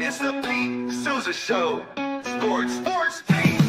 It's the Pete Sousa Show. Sports, Pete.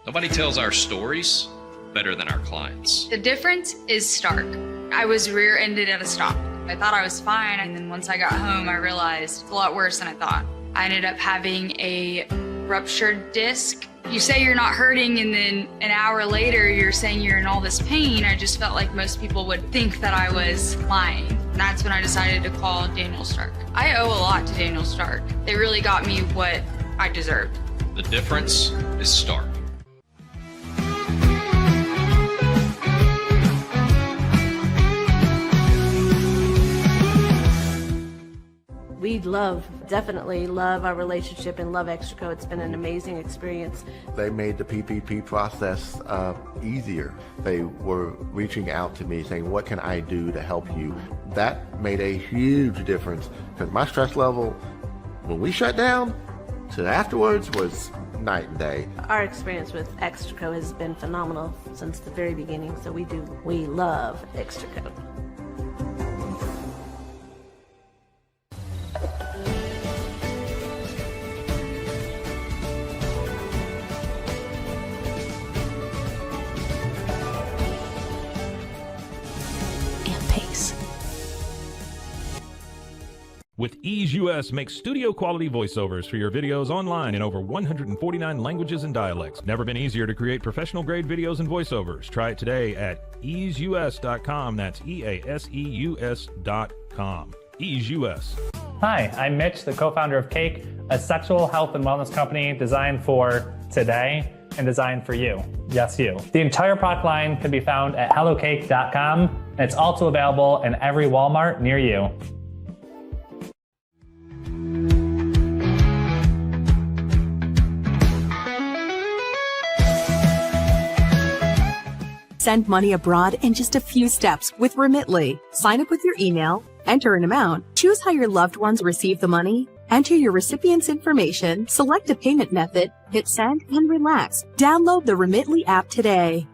Nobody tells our stories better than our clients. The difference is stark. I was rear-ended at a stop. I thought I was fine, and then once I got home, I realized it's a lot worse than I thought. I ended up having a ruptured disc. You say you're not hurting, and then an hour later, you're saying you're in all this pain. I just felt like most people would think that I was lying. And that's when I decided to call Daniel Stark. I owe a lot to Daniel Stark. They really got me what I deserved. The difference is stark. We definitely love our relationship and love Extraco. It's been an amazing experience. They made the PPP process easier. They were reaching out to me saying, what can I do to help you? That made a huge difference because my stress level, when we shut down, to afterwards was night and day. Our experience with Extraco has been phenomenal since the very beginning, so we love Extraco. With Ease US, make studio quality voiceovers for your videos online in over 149 languages and dialects. Never been easier to create professional grade videos and voiceovers. Try it today at easeus.com. That's EASEUS.com. Ease US. Hi, I'm Mitch, the co-founder of Cake, a sexual health and wellness company designed for today and designed for you. Yes, you. The entire product line can be found at hellocake.com, and it's also available in every Walmart near you. Send money abroad in just a few steps with Remitly. Sign up with your email, enter an amount, choose how your loved ones receive the money, enter your recipient's information, select a payment method, hit send, and relax. Download the Remitly app today.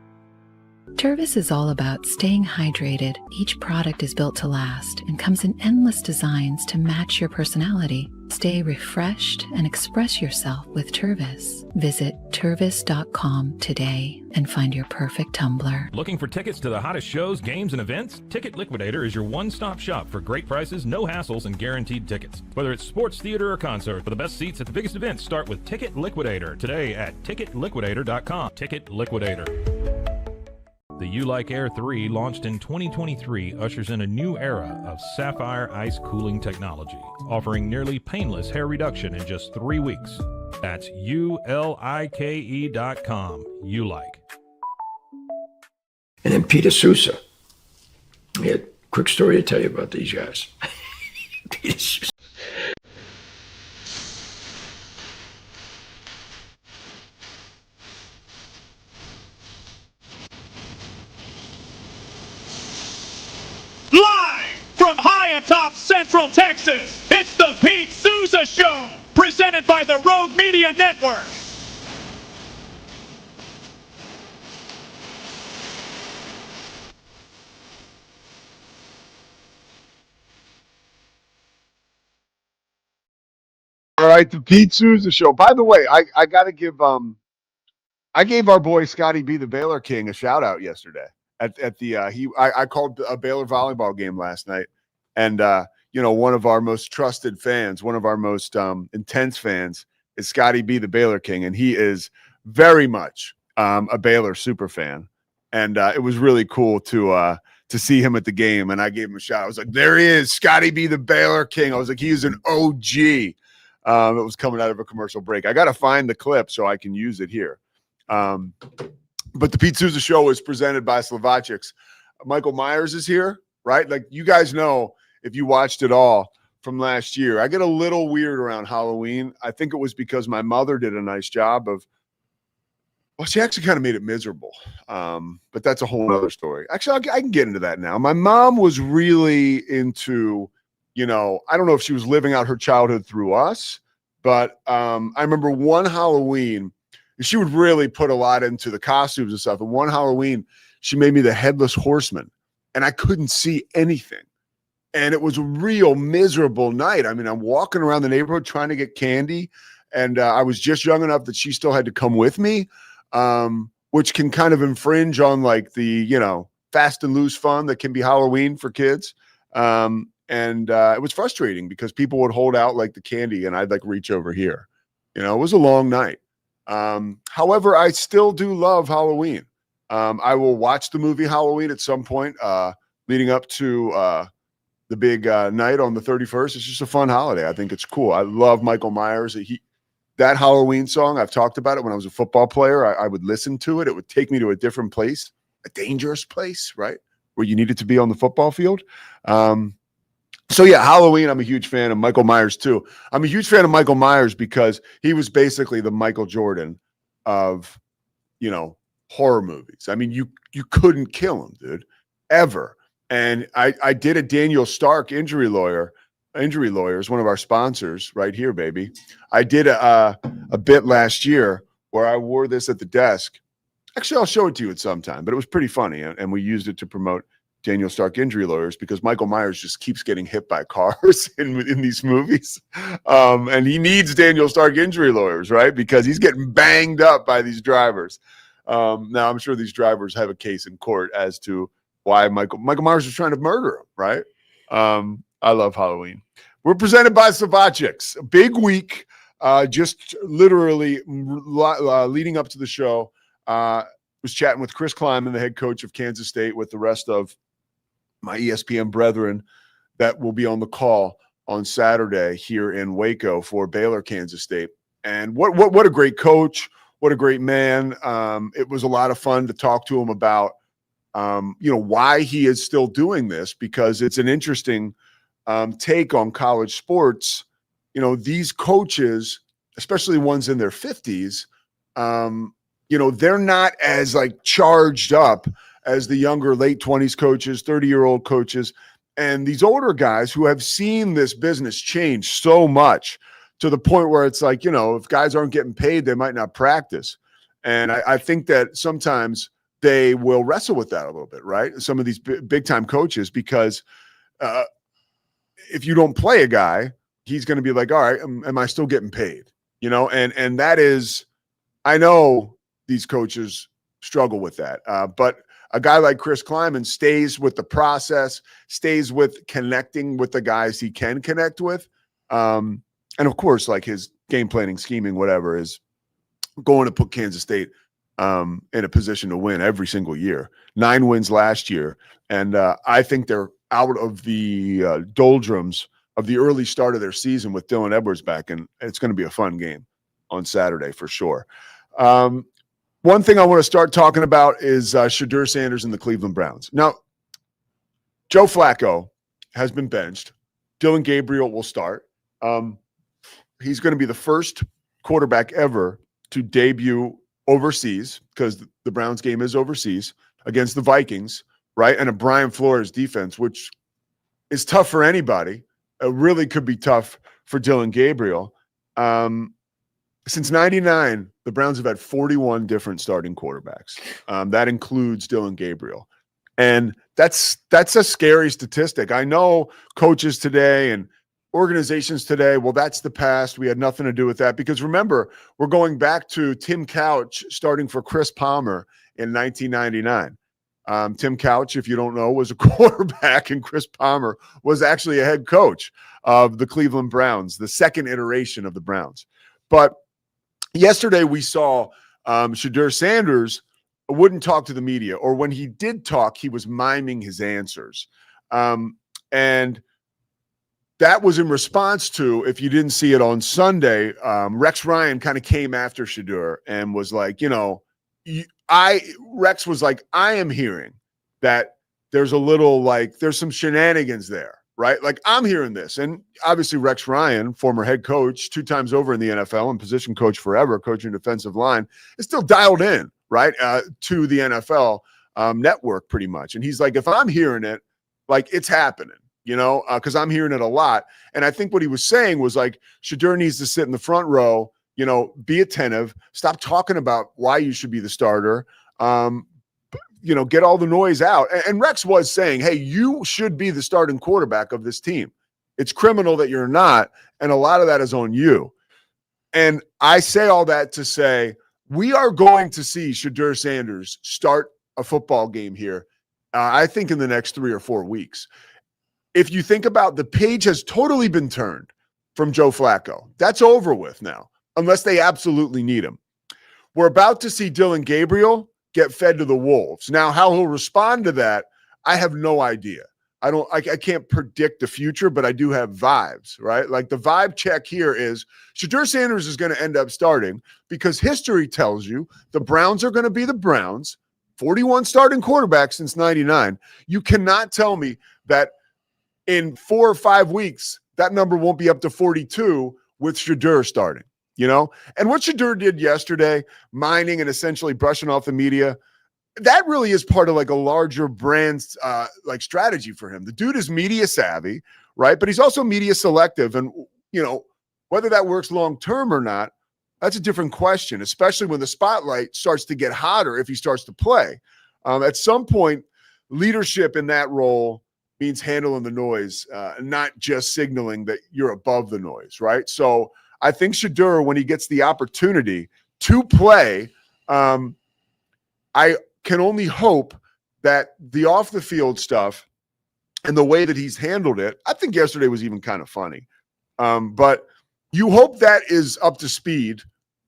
Tervis is all about staying hydrated. Each product is built to last and comes in endless designs to match your personality. Stay refreshed and express yourself with Tervis. Visit tervis.com today and find your perfect tumbler. Looking for tickets to the hottest shows, games, and events? Ticket Liquidator is your one-stop shop for great prices, no hassles, and guaranteed tickets. Whether it's sports, theater, or concert, for the best seats at the biggest events, start with Ticket Liquidator today at ticketliquidator.com. Ticket Liquidator. The You Like Air 3, launched in 2023, ushers in a new era of sapphire ice cooling technology, offering nearly painless hair reduction in just 3 weeks. That's ULIKE.com. You Like. And then Peter Sousa. I had a quick story to tell you about these guys. Peter Sousa. From high atop Central Texas, it's the Pete Sousa Show, presented by the Rogue Media Network. All right, the Pete Sousa Show. By the way, I got to give I gave our boy Scotty B, the Baylor King, a shout out yesterday. I called a Baylor volleyball game last night, and one of our most trusted fans, one of our most intense fans, is Scotty B, the Baylor King, and he is very much a Baylor super fan, and it was really cool to see him at the game, and I gave him a shout. I was like, "There he is, Scotty B, the Baylor King." I was like, "He is an OG." It was coming out of a commercial break. I got to find the clip so I can use it here. But the Pete Sousa Show is presented by Slovacics. Michael Myers is here, right? Like, you guys know, if you watched it all from last year, I get a little weird around Halloween. I think it was because my mother did a nice job of, well, she actually kind of made it miserable. But that's a whole other story. Actually, I can get into that now. My mom was really into, I don't know if she was living out her childhood through us, but I remember one Halloween, she would really put a lot into the costumes and stuff. And one Halloween, she made me the Headless Horseman, and I couldn't see anything. And it was a real miserable night. I mean, I'm walking around the neighborhood trying to get candy, and I was just young enough that she still had to come with me, which can kind of infringe on like the, fast and loose fun that can be Halloween for kids. And it was frustrating because people would hold out like the candy and I'd like reach over here. It was a long night. However, I still do love Halloween. I will watch the movie Halloween at some point leading up to the big night on the 31st. It's just a fun holiday. I think it's cool. I love Michael Myers. That Halloween song, I've talked about it when I was a football player. I would listen to it. It would take me to a different place, a dangerous place, right? Where you needed to be on the football field. So yeah, Halloween, I'm a huge fan of Michael Myers too. I'm a huge fan of Michael Myers because he was basically the Michael Jordan of, horror movies. I mean, you couldn't kill him, dude, ever. And I did a Daniel Stark Injury Lawyers, one of our sponsors right here, baby. I did a bit last year where I wore this at the desk. Actually, I'll show it to you at some time, but it was pretty funny. And we used it to promote Daniel Stark Injury Lawyers because Michael Myers just keeps getting hit by cars in these movies. And he needs Daniel Stark Injury Lawyers, right? Because he's getting banged up by these drivers. Now, I'm sure these drivers have a case in court as to why Michael Myers was trying to murder him, right? I love Halloween. We're presented by Savachix. A big week, just literally leading up to the show. Was chatting with Chris Kleiman, the head coach of Kansas State, with the rest of my ESPN brethren that will be on the call on Saturday here in Waco for Baylor, Kansas State. And what a great coach. What a great man. It was a lot of fun to talk to him about, why he is still doing this, because it's an interesting take on college sports. These coaches, especially ones in their 50s, they're not as like charged up as the younger late 20s coaches, 30-year-old coaches, and these older guys who have seen this business change so much to the point where it's like, if guys aren't getting paid, they might not practice. And I think that sometimes they will wrestle with that a little bit, right? Some of these big-time coaches, because if you don't play a guy, he's going to be like, all right, am I still getting paid? And that is, I know these coaches struggle with that. But a guy like Chris Kleiman stays with the process, stays with connecting with the guys he can connect with. And of course, like his game planning, scheming, whatever, is going to put Kansas State in a position to win every single year. 9 wins last year. And I think they're out of the doldrums of the early start of their season with Dylan Edwards back. And it's going to be a fun game on Saturday for sure. One thing I want to start talking about is Shedeur Sanders and the Cleveland Browns. Now, Joe Flacco has been benched. Dylan Gabriel will start. He's going to be the first quarterback ever to debut overseas, because the Browns game is overseas, against the Vikings, right? And a Brian Flores defense, which is tough for anybody. It really could be tough for Dylan Gabriel. Since 99, the Browns have had 41 different starting quarterbacks. That includes Dylan Gabriel. And that's a scary statistic. I know coaches today and organizations today, well, that's the past. We had nothing to do with that. Because remember, we're going back to Tim Couch starting for Chris Palmer in 1999. Tim Couch, if you don't know, was a quarterback, and Chris Palmer was actually a head coach of the Cleveland Browns, the second iteration of the Browns. But yesterday we saw Shedeur Sanders wouldn't talk to the media, or when he did talk, he was miming his answers. And that was in response to, if you didn't see it on Sunday, Rex Ryan kind of came after Shedeur and was like, Rex was like, I am hearing that there's a little there's some shenanigans there, right? Like, I'm hearing this. And obviously Rex Ryan, former head coach, 2 times over in the NFL and position coach forever, coaching defensive line, is still dialed in, right, to the NFL network pretty much. And he's like, if I'm hearing it, like, it's happening, because I'm hearing it a lot. And I think what he was saying was like, Shedeur needs to sit in the front row, be attentive, stop talking about why you should be the starter. get all the noise out. And Rex was saying, hey, you should be the starting quarterback of this team. It's criminal that you're not, and a lot of that is on you. And I say all that to say we are going to see Shedeur Sanders start a football game here, I think in the next 3 or 4 weeks. If you think about the page has totally been turned from Joe Flacco. That's over with now, unless they absolutely need him. We're about to see Dylan Gabriel get fed to the wolves. Now, how he'll respond to that, I have no idea. I can't predict the future, but I do have vibes, right? Like the vibe check here is Shedeur Sanders is going to end up starting because history tells you the Browns are going to be the Browns, 41 starting quarterbacks since 99. You cannot tell me that in 4 or 5 weeks, that number won't be up to 42 with Shedeur starting, And what Shedeur did yesterday, mining and essentially brushing off the media, that really is part of like a larger brand like strategy for him. The dude is media savvy, right? But he's also media selective. And, whether that works long-term or not, that's a different question, especially when the spotlight starts to get hotter if he starts to play. At some point, leadership in that role means handling the noise, not just signaling that you're above the noise, right? So I think Shedeur, when he gets the opportunity to play, I can only hope that the off-the-field stuff and the way that he's handled it, I think yesterday was even kind of funny. But you hope that is up to speed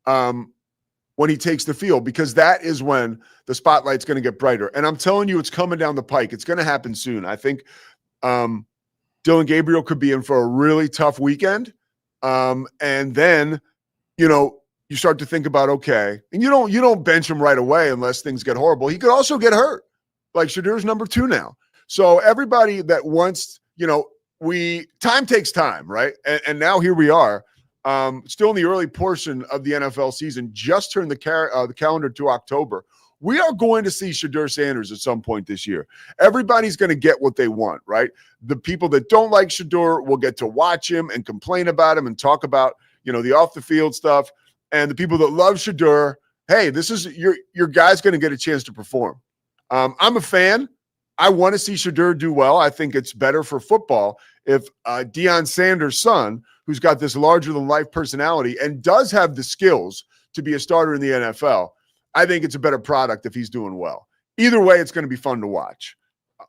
when he takes the field, because that is when the spotlight's going to get brighter. And I'm telling you, it's coming down the pike. It's going to happen soon. I think Dylan Gabriel could be in for a really tough weekend. And then, you start to think about, okay, and you don't bench him right away unless things get horrible. He could also get hurt. Like Shedeur's number 2 now. So everybody that wants, time takes time, right? And now here we are, still in the early portion of the NFL season, just turned the calendar to October. We are going to see Shedeur Sanders at some point this year. Everybody's going to get what they want, right? The people that don't like Shedeur will get to watch him and complain about him and talk about, the off the field stuff. And the people that love Shedeur, hey, this is your guy's going to get a chance to perform. I'm a fan. I want to see Shedeur do well. I think it's better for football if Deion Sanders' son, who's got this larger-than-life personality and does have the skills to be a starter in the NFL, I think it's a better product if he's doing well. Either way, it's going to be fun to watch.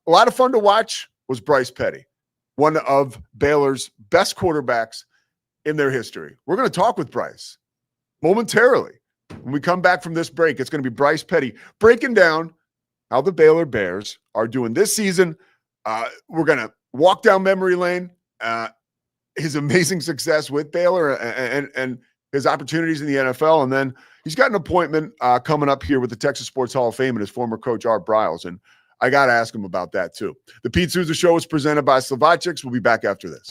A lot of fun to watch was Bryce Petty, one of Baylor's best quarterbacks in their history. We're going to talk with Bryce momentarily. When we come back from this break, it's going to be Bryce Petty breaking down how the Baylor Bears are doing this season. We're going to walk down memory lane, his amazing success with Baylor and his opportunities in the NFL. And then he's got an appointment coming up here with the Texas Sports Hall of Fame and his former coach, Art Briles. And I got to ask him about that too. The Pete Sousa Show is presented by Slovaceks. We'll be back after this.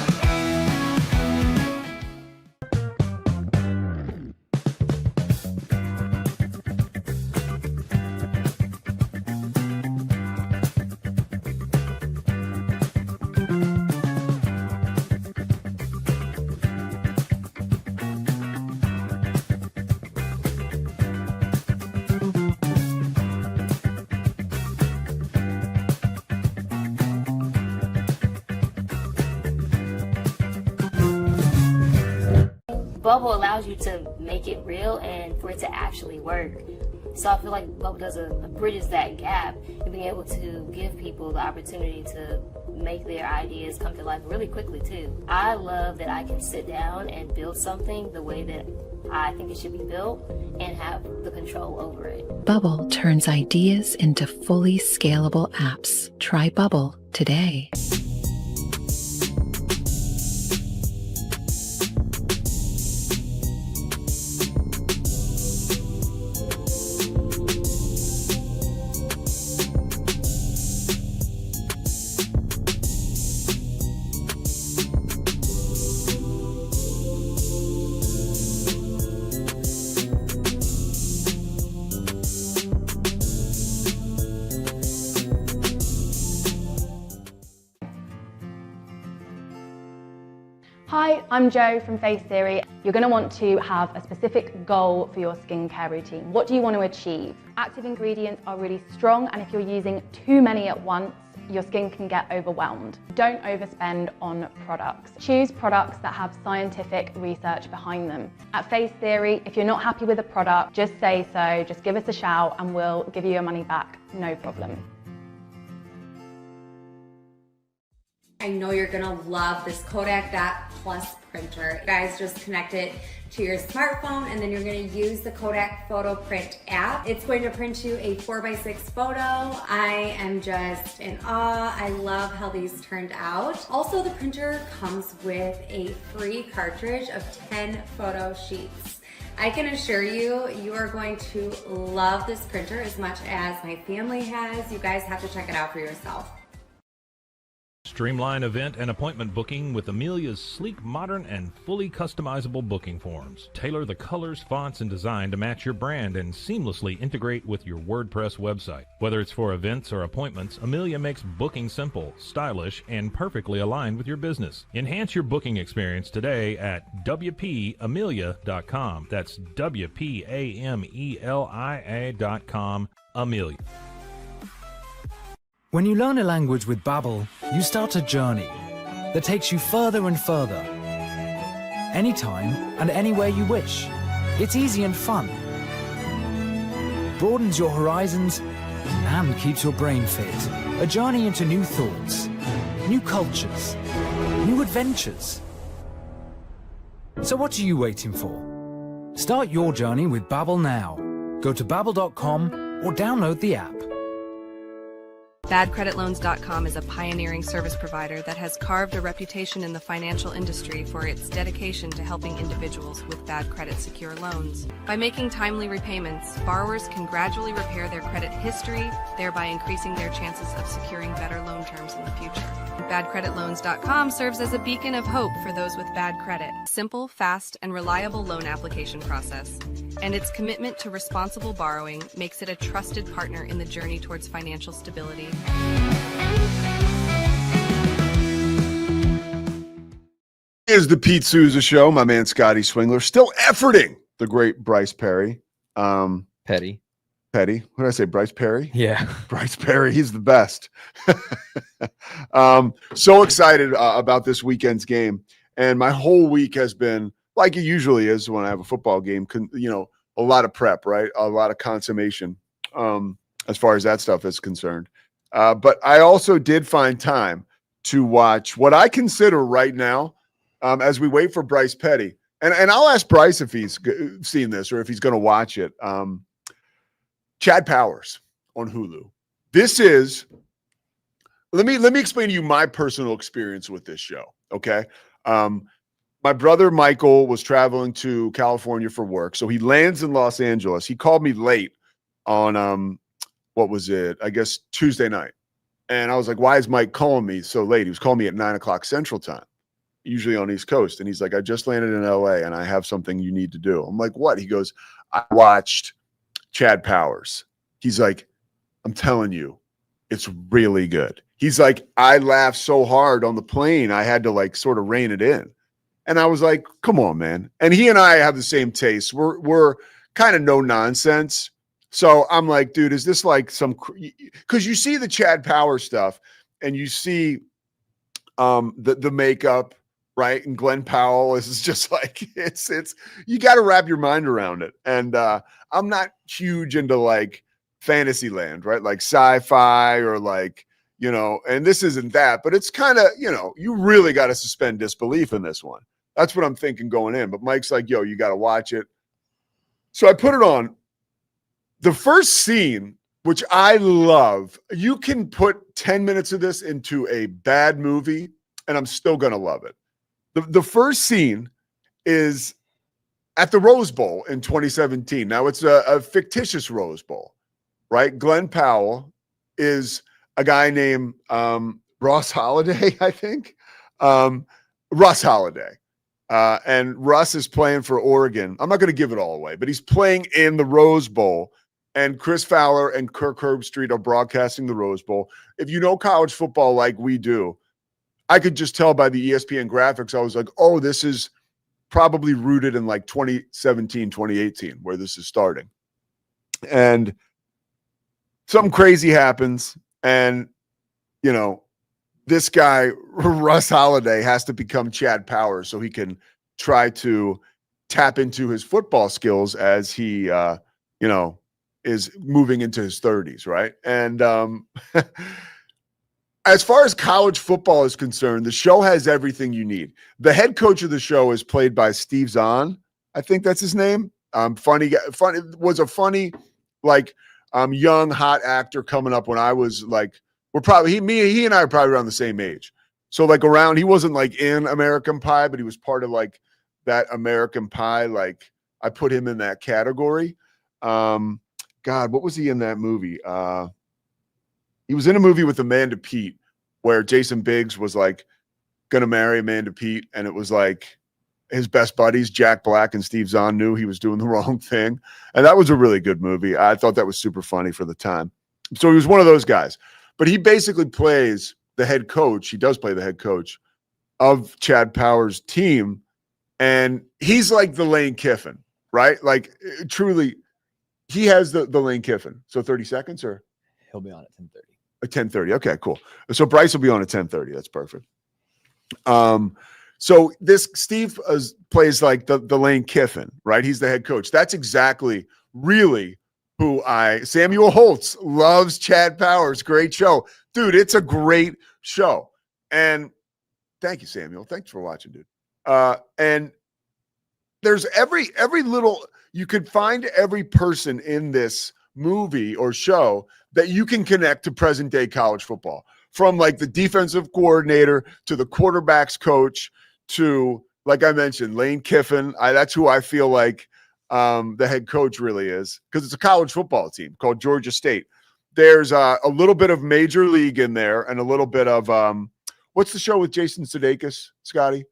Bubble allows you to make it real and for it to actually work. So I feel like Bubble does bridges that gap and being able to give people the opportunity to make their ideas come to life really quickly too. I love that I can sit down and build something the way that I think it should be built and have the control over it. Bubble turns ideas into fully scalable apps. Try Bubble today. Hi, I'm Jo from Face Theory. You're going to want to have a specific goal for your skincare routine. What do you want to achieve? Active ingredients are really strong, and if you're using too many at once, your skin can get overwhelmed. Don't overspend on products. Choose products that have scientific research behind them. At Face Theory, if you're not happy with a product, just say so, just give us a shout and we'll give you your money back, no problem. I know you're gonna love this Kodak Dot Plus printer. You guys just connect it to your smartphone and then you're gonna use the Kodak Photo Print app. It's going to print you a 4x6 photo. I am just in awe. I love how these turned out. Also, the printer comes with a free cartridge of 10 photo sheets. I can assure you, you are going to love this printer as much as my family has. You guys have to check it out for yourself. Streamline event and appointment booking with Amelia's sleek, modern, and fully customizable booking forms. Tailor the colors, fonts, and design to match your brand and seamlessly integrate with your WordPress website. Whether it's for events or appointments, Amelia makes booking simple, stylish, and perfectly aligned with your business. Enhance your booking experience today at WPAmelia.com. That's WPAMELIA.com. Amelia. When you learn a language with Babbel, you start a journey that takes you further and further. Anytime and anywhere you wish. It's easy and fun. Broadens your horizons and keeps your brain fit. A journey into new thoughts, new cultures, new adventures. So what are you waiting for? Start your journey with Babbel now. Go to babbel.com or download the app. BadCreditLoans.com is a pioneering service provider that has carved a reputation in the financial industry for its dedication to helping individuals with bad credit secure loans. By making timely repayments, borrowers can gradually repair their credit history, thereby increasing their chances of securing better loan terms in the future. BadCreditLoans.com serves as a beacon of hope for those with bad credit. Simple, fast, and reliable loan application process. And its commitment to responsible borrowing makes it a trusted partner in the journey towards financial stability. Here's the Pete Sousa Show. My man Scotty Swingler still efforting the great Bryce Petty. What did I say? Bryce Perry? Yeah. Bryce Perry. He's the best. So excited about this weekend's game. And my whole week has been like it usually is when I have a football game, a lot of prep, right? A lot of consummation as far as that stuff is concerned. But I also did find time to watch what I consider right now as we wait for Bryce Petty. And I'll ask Bryce if he's seen this or if he's going to watch it. Chad Powers on Hulu. This is, let me explain to you my personal experience with this show, okay? My brother Michael was traveling to California for work, so he lands in Los Angeles. He called me late on, what was it? I guess Tuesday night. And I was like, why is Mike calling me so late? He was calling me at 9 o'clock Central Time, usually on East Coast. And he's like, I just landed in LA and I have something you need to do. I'm like, what? He goes, I watched Chad Powers. He's like, I'm telling you, it's really good. He's like, I laughed so hard on the plane, I had to like sort of rein it in. And I was like, come on, man. And he and I have the same taste. We're kind of no nonsense. So I'm like, dude, is this like some, because you see the Chad Powers stuff and you see the makeup, right? And Glenn Powell is just like, it's you got to wrap your mind around it. And I'm not huge into like fantasy land, right? Like sci-fi or like, and this isn't that, but it's kind of, you really got to suspend disbelief in this one. That's what I'm thinking going in. But Mike's like, yo, you got to watch it. So I put it on. The first scene, which I love, you can put 10 minutes of this into a bad movie, and I'm still going to love it. The first scene is at the Rose Bowl in 2017. Now, it's a fictitious Rose Bowl, right? Glenn Powell is a guy named Ross Halladay, I think. Russ Halladay. And Russ is playing for Oregon. I'm not going to give it all away, but he's playing in the Rose Bowl. And Chris Fowler and Kirk Herbstreit are broadcasting the Rose Bowl. If you know college football like we do, I could just tell by the ESPN graphics. I was like, oh, this is probably rooted in like 2017, 2018, where this is starting. And something crazy happens. And, you know, this guy, Russ Holiday, has to become Chad Powers so he can try to tap into his football skills as he, you know, is moving into his 30s, right? And as far as college football is concerned, the show has everything you need. The head coach of the show is played by Steve Zahn. I think that's his name. Funny, was a funny, like, young, hot actor coming up when I was like, he and I are probably around the same age. So like around, he wasn't like in American Pie, but he was part of like that American Pie. Like I put him in that category. God, what was he in that movie? He was in a movie with Amanda Peet where Jason Biggs was like going to marry Amanda Peet. And it was like his best buddies, Jack Black and Steve Zahn, knew he was doing the wrong thing. And that was a really good movie. I thought that was super funny for the time. So he was one of those guys. But he basically plays the head coach. He does play the head coach of Chad Powers' team. And he's like the Lane Kiffin, right? Like truly, he has the Lane Kiffin. So 30 seconds or? He'll be on at 10:30. At 10:30. Okay, cool. So Bryce will be on at 10:30. That's perfect. So this Steve plays like the Lane Kiffin, right? He's the head coach. That's exactly really who Samuel Holtz loves Chad Powers. Great show. Dude, it's a great show. And thank you, Samuel. Thanks for watching, dude. And there's every little, you could find every person in this movie or show that you can connect to present day college football, from like the defensive coordinator to the quarterback's coach to, like I mentioned, Lane Kiffin. That's who I feel like the head coach really is, because it's a college football team called Georgia State. There's a little bit of Major League in there and a little bit of what's the show with Jason Sudeikis, Scotty?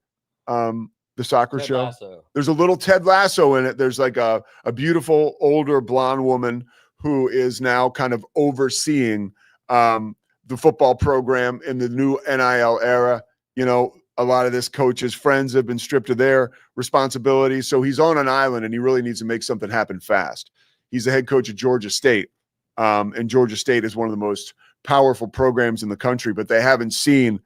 The soccer Ted show. Lasso. There's a little Ted Lasso in it. There's like a beautiful older blonde woman who is now kind of overseeing the football program in the new NIL era. You know, a lot of this coach's friends have been stripped of their responsibilities. So he's on an island and he really needs to make something happen fast. He's the head coach of Georgia State. And Georgia State is one of the most powerful programs in the country, but they haven't seen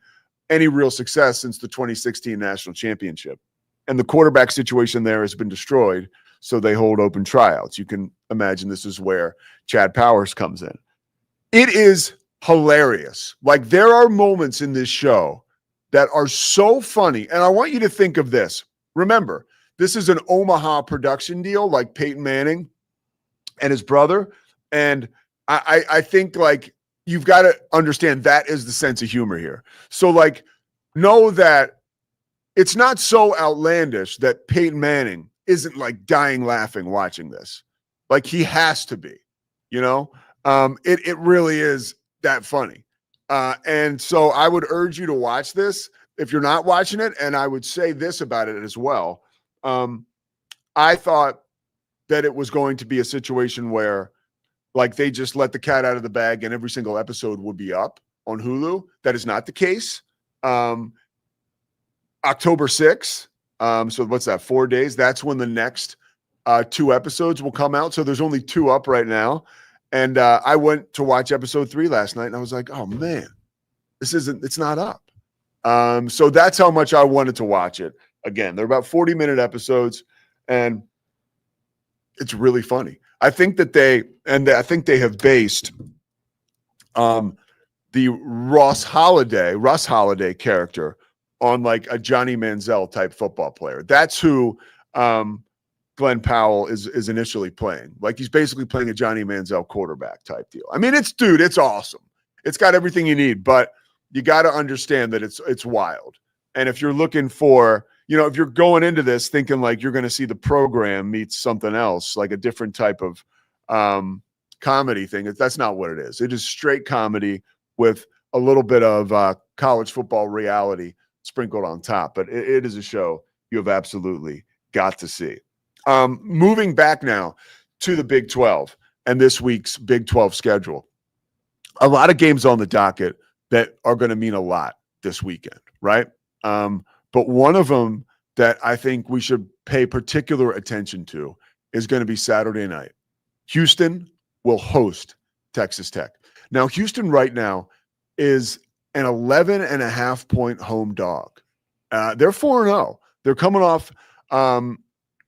any real success since the 2016 national championship. And the quarterback situation there has been destroyed. So they hold open tryouts. You can imagine this is where Chad Powers comes in. It is hilarious. Like, there are moments in this show that are so funny. And I want you to think of this. Remember, this is an Omaha production deal, like Peyton Manning and his brother. And I think, like, you've got to understand that is the sense of humor here. So, like, know that it's not so outlandish that Peyton Manning isn't like dying laughing watching this. Like, he has to be, you know? It really is that funny. And so I would urge you to watch this if you're not watching it. And I would say this about it as well. I thought that it was going to be a situation where, like, they just let the cat out of the bag and every single episode would be up on Hulu. That is not the case. October 6th. So what's that, 4 days? That's when the next 2 episodes will come out. So there's only 2 up right now. And I went to watch episode 3 last night and I was like, oh man, it's not up. So that's how much I wanted to watch it. Again, they're about 40-minute episodes and it's really funny. I think that they have based the Russ Holiday character on like a Johnny Manziel type football player. That's who Glenn Powell is initially playing. Like, he's basically playing a Johnny Manziel quarterback type deal. I mean, it's awesome. It's got everything you need, but you got to understand that it's wild. And if you're looking for, you know, if you're going into this thinking like you're going to see the program meets something else, like a different type of comedy thing, that's not what it is. It is straight comedy with a little bit of college football reality sprinkled on top. But it is a show you have absolutely got to see. Moving back now to the Big 12 and this week's Big 12 schedule. A lot of games on the docket that are going to mean a lot this weekend, right? But one of them that I think we should pay particular attention to is going to be Saturday night. Houston will host Texas Tech. Now, Houston right now is an 11.5-point home dog. They're 4-0. They're coming off,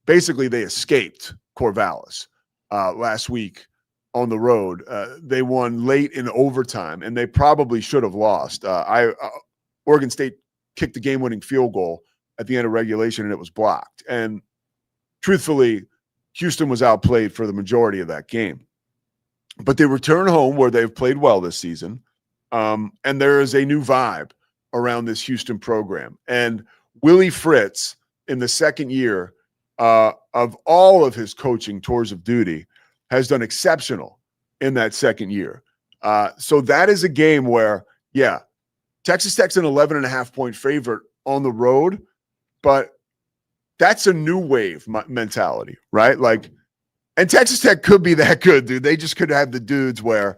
basically they escaped Corvallis last week on the road. They won late in overtime, and they probably should have lost. Oregon State kicked the game-winning field goal at the end of regulation, and it was blocked. And truthfully, Houston was outplayed for the majority of that game. But they return home where they've played well this season, and there is a new vibe around this Houston program. And Willie Fritz, in the second year of all of his coaching tours of duty, has done exceptional in that second year. So that is a game where, yeah, Texas Tech's an 11.5-point favorite on the road, but that's a new wave mentality, right? Like, and Texas Tech could be that good, dude. They just could have the dudes where,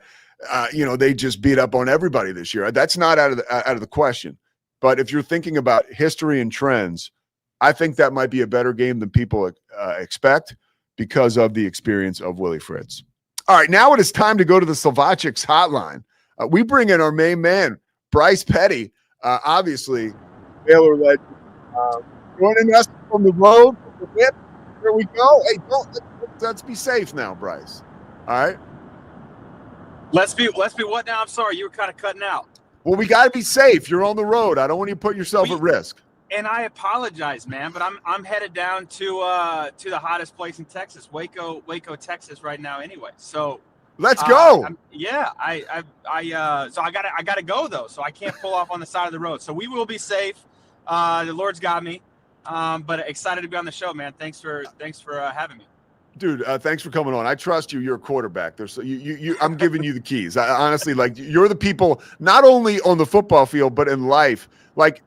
they just beat up on everybody this year. That's not out of the question. But if you're thinking about history and trends, I think that might be a better game than people expect because of the experience of Willie Fritz. All right, now it is time to go to the Slovakics hotline. We bring in our main man, Bryce Petty, obviously Baylor legend, joining us from the road. Here we go. Hey, let's be safe now, Bryce. All right. Let's be what now? I'm sorry, you were kind of cutting out. Well, we got to be safe. You're on the road. I don't want you to put yourself at risk. And I apologize, man, but I'm headed down to the hottest place in Texas, Waco, Texas, right now. Anyway, so let's go. So I gotta go though, so I can't pull off on the side of the road. So we will be safe. The Lord's got me, but excited to be on the show, man. Thanks for having me. Dude, thanks for coming on. I trust you. You're a quarterback. I'm giving you the keys. I honestly, like, you're the people, not only on the football field, but in life. Like,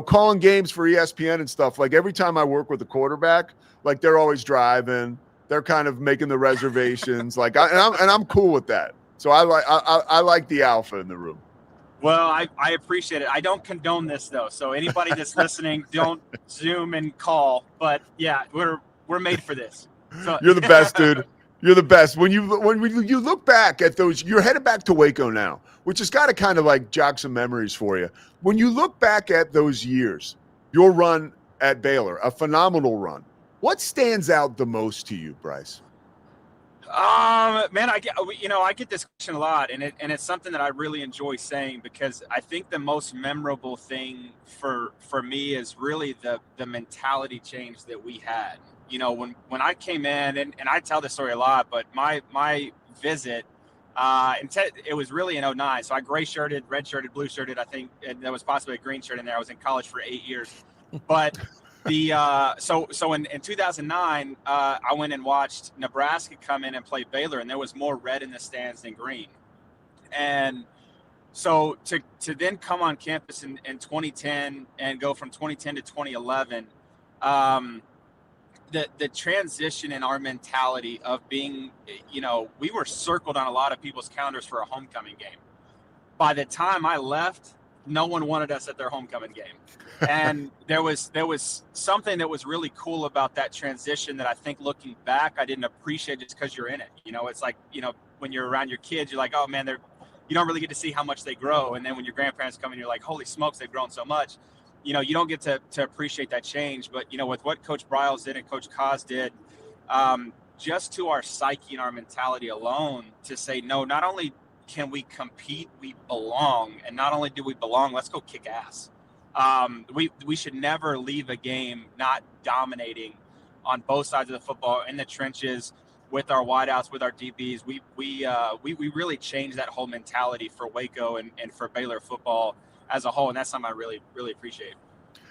calling games for ESPN and stuff. Like, every time I work with a quarterback, like, they're always driving. They're kind of making the reservations. Like, I'm cool with that. So I like the alpha in the room. Well, I appreciate it. I don't condone this though. So anybody that's listening, don't Zoom and call. But yeah, we're made for this. So. You're the best, dude. You're the best. When you look back at those, you're headed back to Waco now, which has got to kind of like jog some memories for you. When you look back at those years, your run at Baylor, a phenomenal run. What stands out the most to you, Bryce? Man, I get this question a lot, and it's something that I really enjoy saying, because I think the most memorable thing for me is really the mentality change that we had. When I came in, and I tell this story a lot, but my visit, it was really in 2009. So I gray-shirted, red-shirted, blue-shirted, I think, and there was possibly a green shirt in there. I was in college for 8 years. But so in 2009, I went and watched Nebraska come in and play Baylor, and there was more red in the stands than green. And so to then come on campus in 2010 and go from 2010 to 2011, the transition in our mentality of being, we were circled on a lot of people's calendars for a homecoming game. By the time I left, no one wanted us at their homecoming game. And there was something that was really cool about that transition that I think, looking back, I didn't appreciate just because you're in it. It's like, when you're around your kids, you're like, oh man, you don't really get to see how much they grow. And then when your grandparents come in, you're like, holy smokes, they've grown so much. You don't get to appreciate that change. But, with what Coach Bryles did and Coach Kaz did, just to our psyche and our mentality alone, to say, no, not only can we compete, we belong. And not only do we belong, let's go kick ass. We should never leave a game not dominating on both sides of the football, in the trenches, with our wideouts, with our DBs. We really changed that whole mentality for Waco and for Baylor football as a whole, and that's something I really, really appreciate.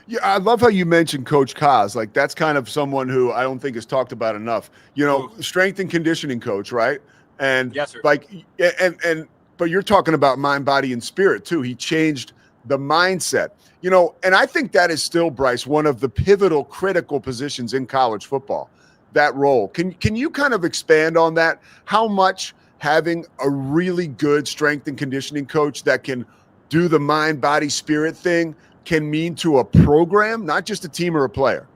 Yeah, I love how you mentioned Coach Kaz. Like, that's kind of someone who I don't think is talked about enough. Strength and conditioning coach, right? And yes, sir. Like, but you're talking about mind, body, and spirit too. He changed the mindset. And I think that is still, Bryce, one of the pivotal, critical positions in college football. That role. Can you kind of expand on that? How much having a really good strength and conditioning coach that can do the mind, body, spirit thing can mean to a program, not just a team or a player?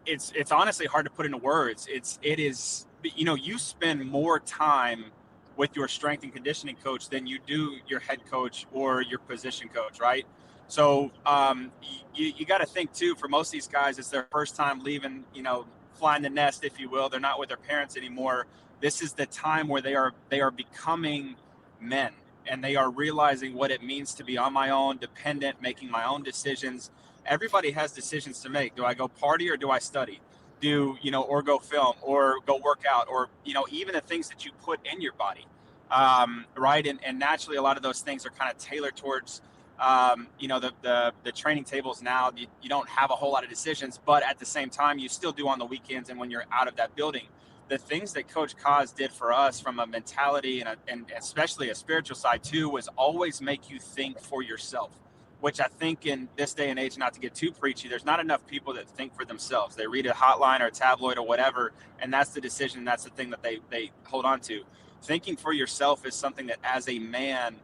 It's honestly hard to put into words. It is, you know, you spend more time with your strength and conditioning coach than you do your head coach or your position coach, right? So you got to think too, for most of these guys, it's their first time leaving, you know, flying the nest, if you will. They're not with their parents anymore. This is the time where they are becoming men, and they are realizing what it means to be on my own, dependent, making my own decisions. Everybody has decisions to make. Do I go party or do I study? Or go film or go work out, or, you know, even the things that you put in your body, right? And naturally, a lot of those things are kind of tailored towards, the training tables now. You don't have a whole lot of decisions, but at the same time, you still do on the weekends and when you're out of that building. The things that Coach Kaz did for us from a mentality and especially a spiritual side too, was always make you think for yourself, which I think in this day and age, not to get too preachy, there's not enough people that think for themselves. They read a hotline or a tabloid or whatever, and that's the decision. That's the thing that they hold on to. Thinking for yourself is something that as a man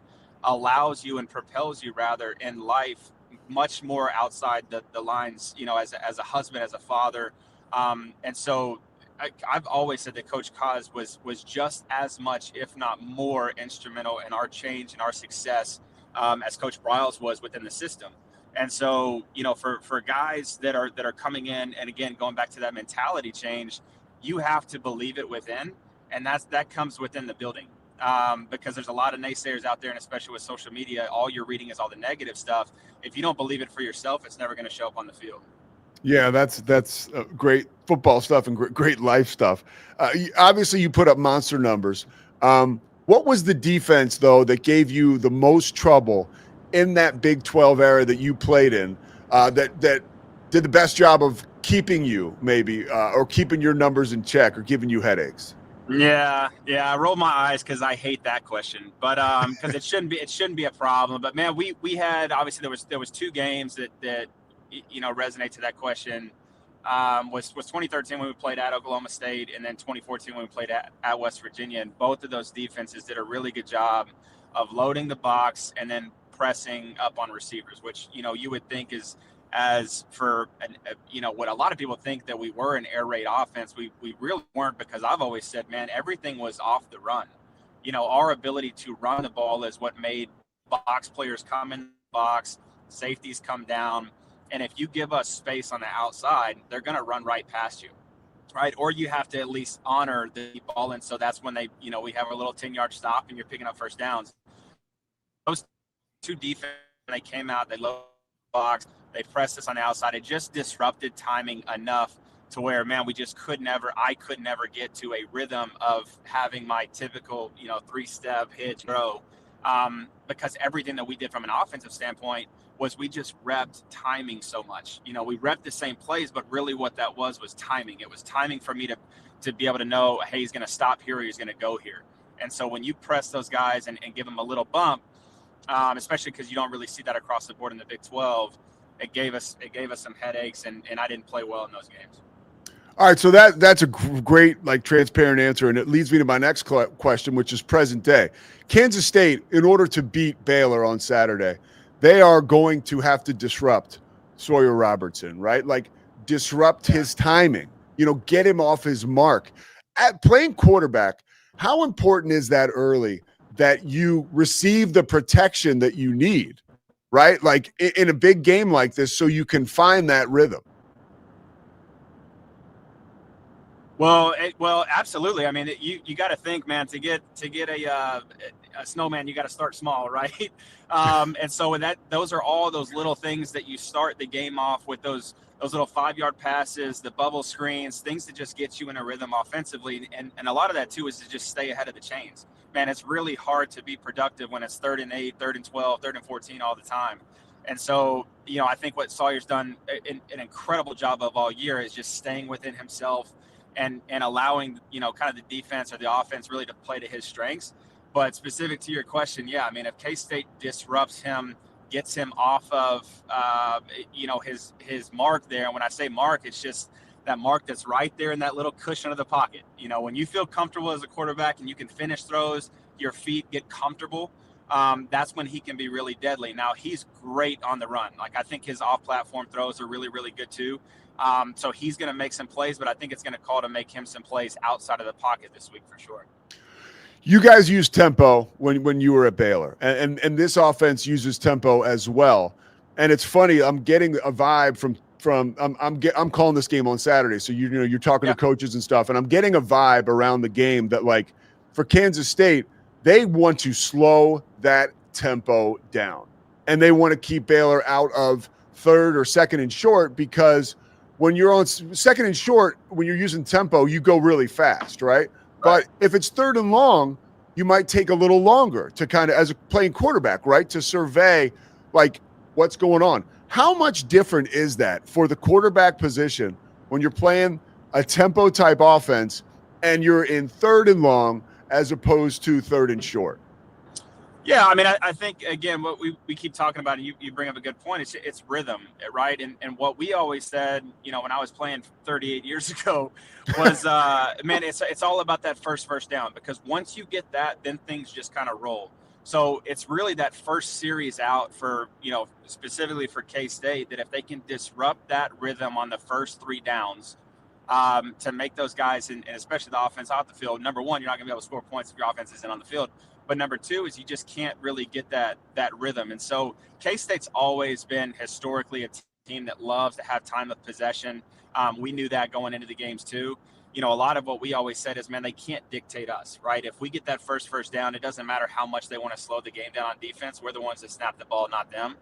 allows you and propels you rather in life much more outside the lines, you know, as a husband, as a father. And so I've always said that Coach Kaz was just as much, if not more, instrumental in our change and our success as Coach Bryles was within the system. And so, you know, for guys that are coming in, and again, going back to that mentality change, you have to believe it within, and that comes within the building. Because there's a lot of naysayers out there, and especially with social media, all you're reading is all the negative stuff. If you don't believe it for yourself, it's never going to show up on the field. Yeah, that's great football stuff and great life stuff. Obviously, you put up monster numbers. What was the defense, though, that gave you the most trouble in that Big 12 era that you played in, that did the best job of keeping you maybe or keeping your numbers in check or giving you headaches? Yeah, I rolled my eyes because I hate that question, but because it shouldn't be a problem. But man, we had, obviously there was two games that you know resonate to that question. Was 2013 when we played at Oklahoma State, and then 2014 when we played at West Virginia. And both of those defenses did a really good job of loading the box and then pressing up on receivers, which, you know, you would think is, as for you know, what a lot of people think that we were an air raid offense. We really weren't, because I've always said, man, everything was off the run. You know, our ability to run the ball is what made box players come in the box, safeties come down. And if you give us space on the outside, they're going to run right past you, right? Or you have to at least honor the ball. And so that's when we have a little 10-yard stop and you're picking up first downs. Those two defense, they came out, they loaded the box, they pressed us on the outside. It just disrupted timing enough to where, man, I could never get to a rhythm of having my typical, you know, 3-step hitch throw, because everything that we did from an offensive standpoint was we just repped timing so much. You know, we repped the same plays, but really what that was timing. It was timing for me to be able to know, hey, he's going to stop here or he's going to go here. And so when you press those guys and give them a little bump, especially because you don't really see that across the board in the Big 12, it gave us some headaches, and I didn't play well in those games. All right, so that's a great, like, transparent answer, and it leads me to my next question, which is present day. Kansas State, in order to beat Baylor on Saturday, they are going to have to disrupt Sawyer Robertson, right? Like, disrupt his timing, you know, get him off his mark. At playing quarterback, how important is that early that you receive the protection that you need, right? Like in a big game like this, so you can find that rhythm. Well, absolutely. I mean, you got to think, man, to get a snowman, you got to start small, right? And so those are all those little things that you start the game off with, those little 5-yard passes, the bubble screens, things that just get you in a rhythm offensively. And a lot of that too is to just stay ahead of the chains. Man, it's really hard to be productive when it's 3rd and 8, 3rd and 12, 3rd and 14 all the time. And so, you know, I think what Sawyer's done an incredible job of all year is just staying within himself and allowing, you know, kind of the defense or the offense really to play to his strengths. But specific to your question, yeah, I mean, if K-State disrupts him, gets him off of, his mark there. And when I say mark, it's just that mark that's right there in that little cushion of the pocket. You know, when you feel comfortable as a quarterback and you can finish throws, your feet get comfortable, that's when he can be really deadly. Now, he's great on the run. Like, I think his off-platform throws are really, really good too. So he's going to make some plays, but I think it's going to call to make him some plays outside of the pocket this week for sure. You guys use tempo when you were at Baylor, and this offense uses tempo as well. And it's funny, I'm getting a vibe from I'm calling this game on Saturday, so you're talking to coaches and stuff, and I'm getting a vibe around the game that, like, for Kansas State, they want to slow that tempo down, and they want to keep Baylor out of third or second and short, because when you're on second and short, when you're using tempo, you go really fast, right? But if it's third and long, you might take a little longer to kind of, as a playing quarterback, right, to survey, like, what's going on. How much different is that for the quarterback position when you're playing a tempo type offense and you're in third and long as opposed to third and short? Yeah, I mean, I think, again, what we keep talking about, and you bring up a good point, it's rhythm, right? And what we always said, when I was playing 38 years ago was, man, it's all about that first down, because once you get that, then things just kind of roll. So it's really that first series out for, specifically for K-State, that if they can disrupt that rhythm on the first 3 downs, to make those guys, and especially the offense off the field, number one, you're not going to be able to score points if your offense isn't on the field. But number two is you just can't really get that rhythm. And so K-State's always been historically a team that loves to have time of possession. We knew that going into the games too. A lot of what we always said is, man, they can't dictate us, right? If we get that first down, it doesn't matter how much they want to slow the game down on defense. We're the ones that snap the ball, not them.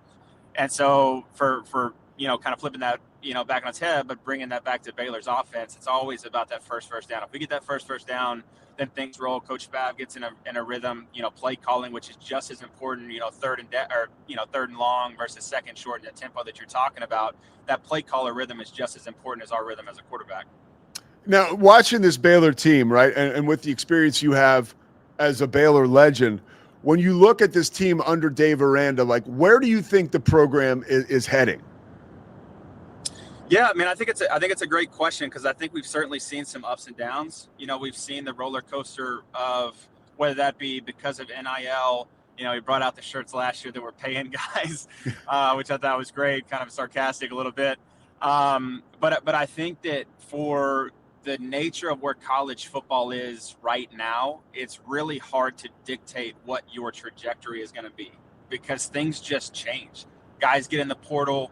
And so for kind of flipping that, back on its head, but bringing that back to Baylor's offense, it's always about that first down. If we get that first back, then things roll. Coach Babb gets in a rhythm, play calling, which is just as important, third and long versus second short, and the tempo that you're talking about. That play caller rhythm is just as important as our rhythm as a quarterback. Now, watching this Baylor team, right, and with the experience you have as a Baylor legend, when you look at this team under Dave Aranda, like, where do you think the program is heading? Yeah, I mean, I think it's a great question, because I think we've certainly seen some ups and downs. We've seen the roller coaster of whether that be because of NIL. We brought out the shirts last year that were paying guys, which I thought was great, kind of sarcastic a little bit. But I think that for the nature of where college football is right now, it's really hard to dictate what your trajectory is going to be, because things just change. Guys get in the portal,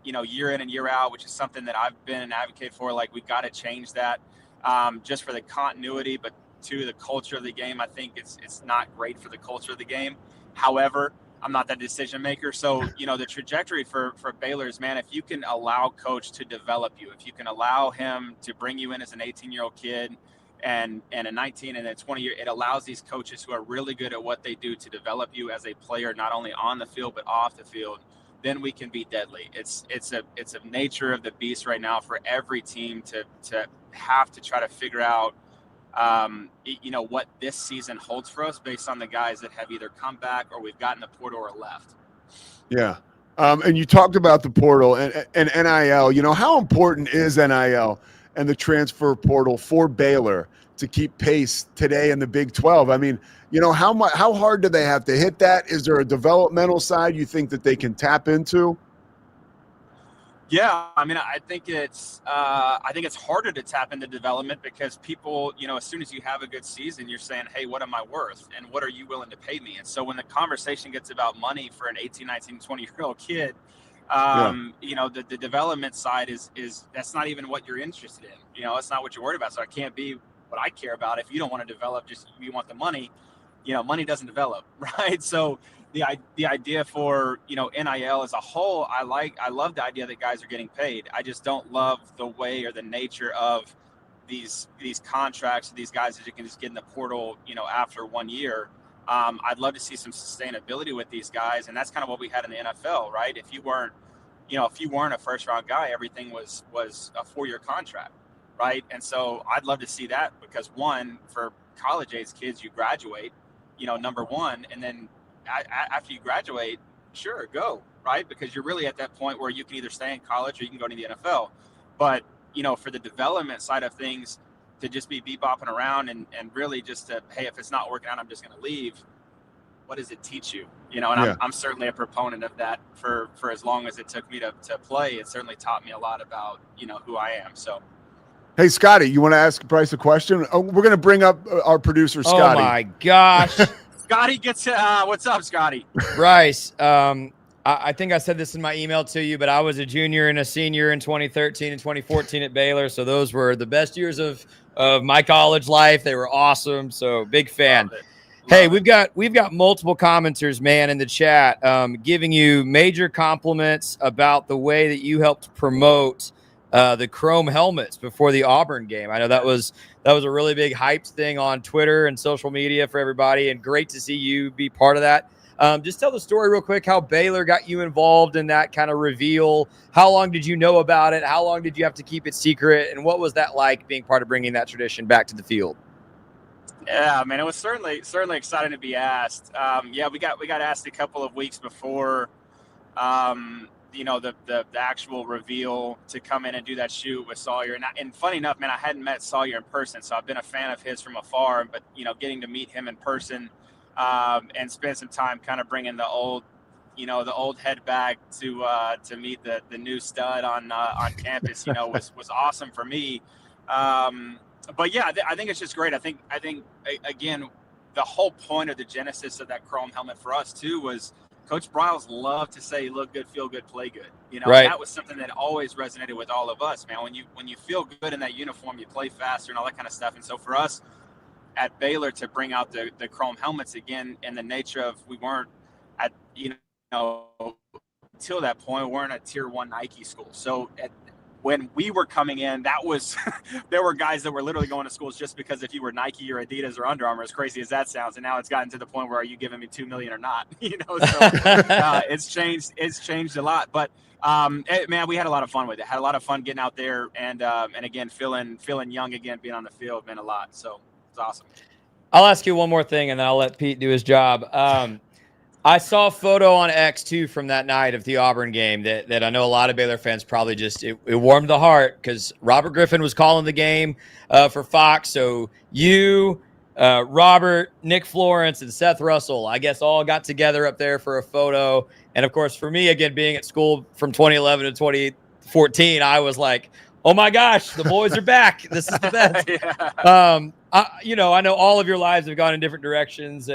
year in and year out, which is something that I've been an advocate for. Like, we got to change that, just for the continuity, but to the culture of the game. I think it's not great for the culture of the game. However, I'm not that decision maker. So, the trajectory for Baylor is, man, if you can allow coach to develop you, if you can allow him to bring you in as an 18-year-old kid and a 19 and a 20-year, it allows these coaches who are really good at what they do to develop you as a player, not only on the field, but off the field. Then we can be deadly. It's a nature of the beast right now for every team to have to try to figure out, what this season holds for us based on the guys that have either come back or we've gotten the portal or left. Yeah. And you talked about the portal and NIL. How important is NIL and the transfer portal for Baylor to keep pace today in the Big 12? I mean, how hard do they have to hit that? Is there a developmental side you think that they can tap into? Yeah, I mean, I think it's harder to tap into development, because people, as soon as you have a good season, you're saying, hey, what am I worth? And what are you willing to pay me? And so when the conversation gets about money for an 18, 19, 20-year-old kid, the development side is that's not even what you're interested in. It's not what you're worried about. So it can't be what I care about. If you don't want to develop, just you want the money, money doesn't develop, right? So the idea for, NIL as a whole, I love the idea that guys are getting paid. I just don't love the way or the nature of these contracts, these guys that you can just get in the portal, after 1 year. I'd love to see some sustainability with these guys. And that's kind of what we had in the NFL, right? If you weren't a first round guy, everything was a 4-year contract, right? And so I'd love to see that, because one, for college age kids, you graduate, number one, and then after you graduate, sure, go, right? Because you're really at that point where you can either stay in college or you can go to the NFL. But, for the development side of things, to just be bebopping around and really just to, hey, if it's not working out, I'm just going to leave. what does it teach you? You know, and Yeah. I'm certainly a proponent of that for as long as it took me to play. It certainly taught me a lot about, you know, who I am. So. Hey, Scotty, you want to ask Bryce a question? Oh, we're going to bring up our producer, Scotty. Oh, my gosh. Scotty gets what's up, Scotty? Bryce, I think I said this in my email to you, but I was a junior and a senior in 2013 and 2014 at Baylor. So those were the best years of my college life. They were awesome. So big fan. Hey, we've got multiple commenters, man, in the chat, giving you major compliments about the way that you helped promote the chrome helmets before the Auburn game. I know that was a really big hyped thing on Twitter and social media for everybody, and great to see you be part of that. Just tell the story real quick, how Baylor got you involved in that kind of reveal. How long did you know about it? How long did you have to keep it secret? And what was that like, being part of bringing that tradition back to the field? Yeah, man, it was certainly exciting to be asked. Yeah, we got asked a couple of weeks before, you know, the actual reveal to come in and do that shoot with Sawyer. And funny enough, man, I hadn't met Sawyer in person, so I've been a fan of his from afar. But, you know, getting to meet him in person and spend some time kind of bringing the old head back to meet the new stud on campus, you know, was awesome for me. But yeah, I think it's just great. I think again, the whole point of the genesis of that chrome helmet for us too was Coach Briles loved to say, "Look good, feel good, play good." You know, right. And that was something that always resonated with all of us, man. When you feel good in that uniform, you play faster and all that kind of stuff. And so for us at Baylor to bring out the chrome helmets again, and the nature of we weren't at, you know, until that point, we weren't a tier 1 Nike school. So when we were coming in, that was there were guys that were literally going to schools just because if you were Nike or Adidas or Under Armour, as crazy as that sounds. And now it's gotten to the point where, are you giving me $2 million or not? You know, so it's changed a lot. But man, we had a lot of fun with it. Had a lot of fun getting out there and again feeling young again, being on the field meant a lot. So it's awesome. I'll ask you one more thing, and then I'll let Pete do his job. I saw a photo on X too from that night of the Auburn game that I know a lot of Baylor fans probably just it warmed the heart, because Robert Griffin was calling the game for Fox. So you, Robert, Nick Florence, and Seth Russell, I guess, all got together up there for a photo. And of course, for me, again, being at school from 2011 to 2014, I was like, oh my gosh, the boys are back. This is the best. Yeah. I know all of your lives have gone in different directions,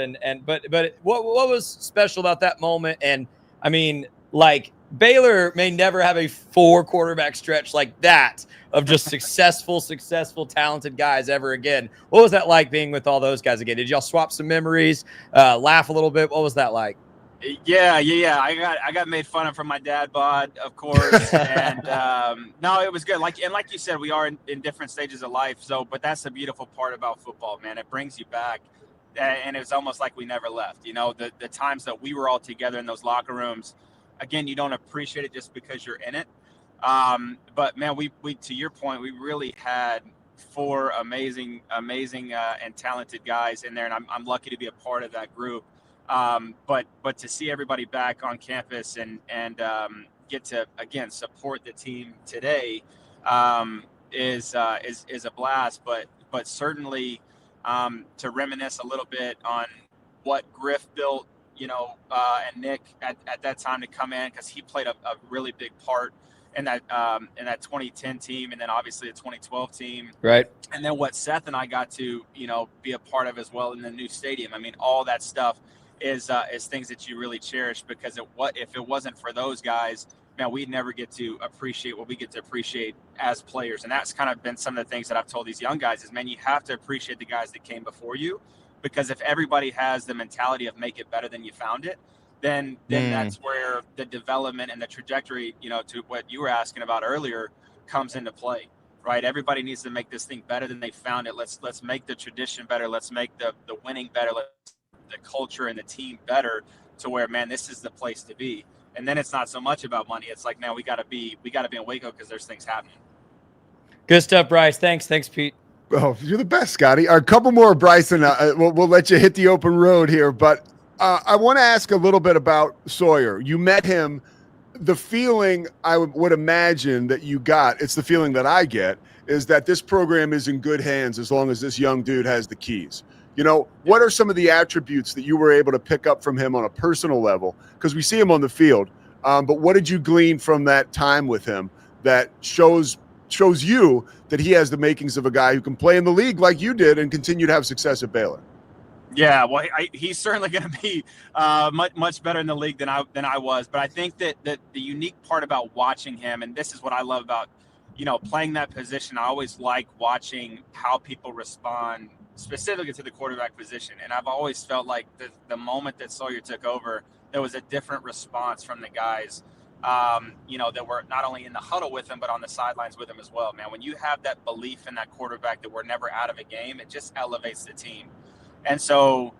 but what was special about that moment? And I mean, like, Baylor may never have a 4 quarterback stretch like that of just successful, talented guys ever again. What was that like, being with all those guys again? Did y'all swap some memories, laugh a little bit? What was that like? Yeah. I got made fun of from my dad bod, of course, and no, it was good. Like you said, we are in different stages of life. So, but that's the beautiful part about football, man. It brings you back, and it's almost like we never left. You know, the times that we were all together in those locker rooms. Again, you don't appreciate it just because you're in it. But man, we to your point, we really had 4 amazing and talented guys in there, and I'm lucky to be a part of that group. But to see everybody back on campus and get to again support the team today is a blast. But certainly to reminisce a little bit on what Griff built, you know, and Nick at that time to come in, because he played a really big part in that 2010 team, and then obviously the 2012 team, right? And then what Seth and I got to, you know, be a part of as well in the new stadium. I mean, all that stuff is things that you really cherish, because if it wasn't for those guys, man, we'd never get to appreciate what we get to appreciate as players. And that's kind of been some of the things that I've told these young guys is, man, you have to appreciate the guys that came before you, because if everybody has the mentality of make it better than you found it, then that's where the development and the trajectory, you know, to what you were asking about earlier, comes into play, right? Everybody needs to make this thing better than they found it. Let's make the tradition better. Let's make the winning better. Let's the culture and the team better, to where, man, this is the place to be. And then it's not so much about money. It's like, man, we got to be in Waco because there's things happening. Good stuff, Bryce. Thanks, Pete. Oh, you're the best, Scotty. A couple more, Bryce, and we'll let you hit the open road here. But I want to ask a little bit about Sawyer. You met him. The feeling I would imagine that you got, it's the feeling that I get, is that this program is in good hands as long as this young dude has the keys. You know, what are some of the attributes that you were able to pick up from him on a personal level? Because we see him on the field, but what did you glean from that time with him that shows you that he has the makings of a guy who can play in the league like you did and continue to have success at Baylor? Yeah, well, he's certainly going to be much better in the league than I was. But I think that the unique part about watching him, and this is what I love about, playing that position, I always like watching how people respond specifically to the quarterback position. And I've always felt like the moment that Sawyer took over, there was a different response from the guys, that were not only in the huddle with him, but on the sidelines with him as well, man. When you have that belief in that quarterback that we're never out of a game, it just elevates the team. And so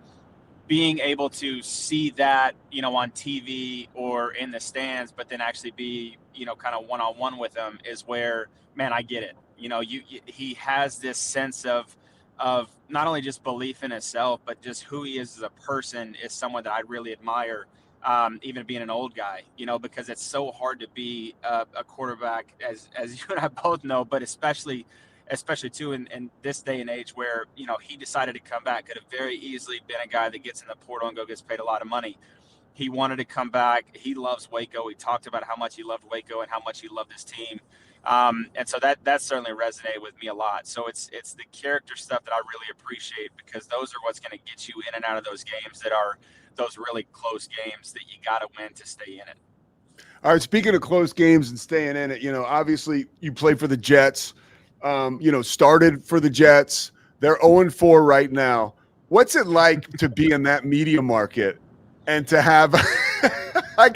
being able to see that, on TV or in the stands, but then actually be, kind of one-on-one with him is where, man, I get it. He has this sense of not only just belief in himself, but just who he is as a person is someone that I really admire, even being an old guy, because it's so hard to be a quarterback, as you and I both know, but especially too in this day and age where, he decided to come back. Could have very easily been a guy that gets in the portal and gets paid a lot of money. He wanted to come back. He loves Waco. He talked about how much he loved Waco and how much he loved his team. And so that certainly resonated with me a lot. So it's the character stuff that I really appreciate, because those are what's going to get you in and out of those games that are those really close games that you got to win to stay in it. All right, speaking of close games and staying in it, obviously you play for the Jets. Started for the Jets. They're 0-4 right now. What's it like to be in that media market and to have I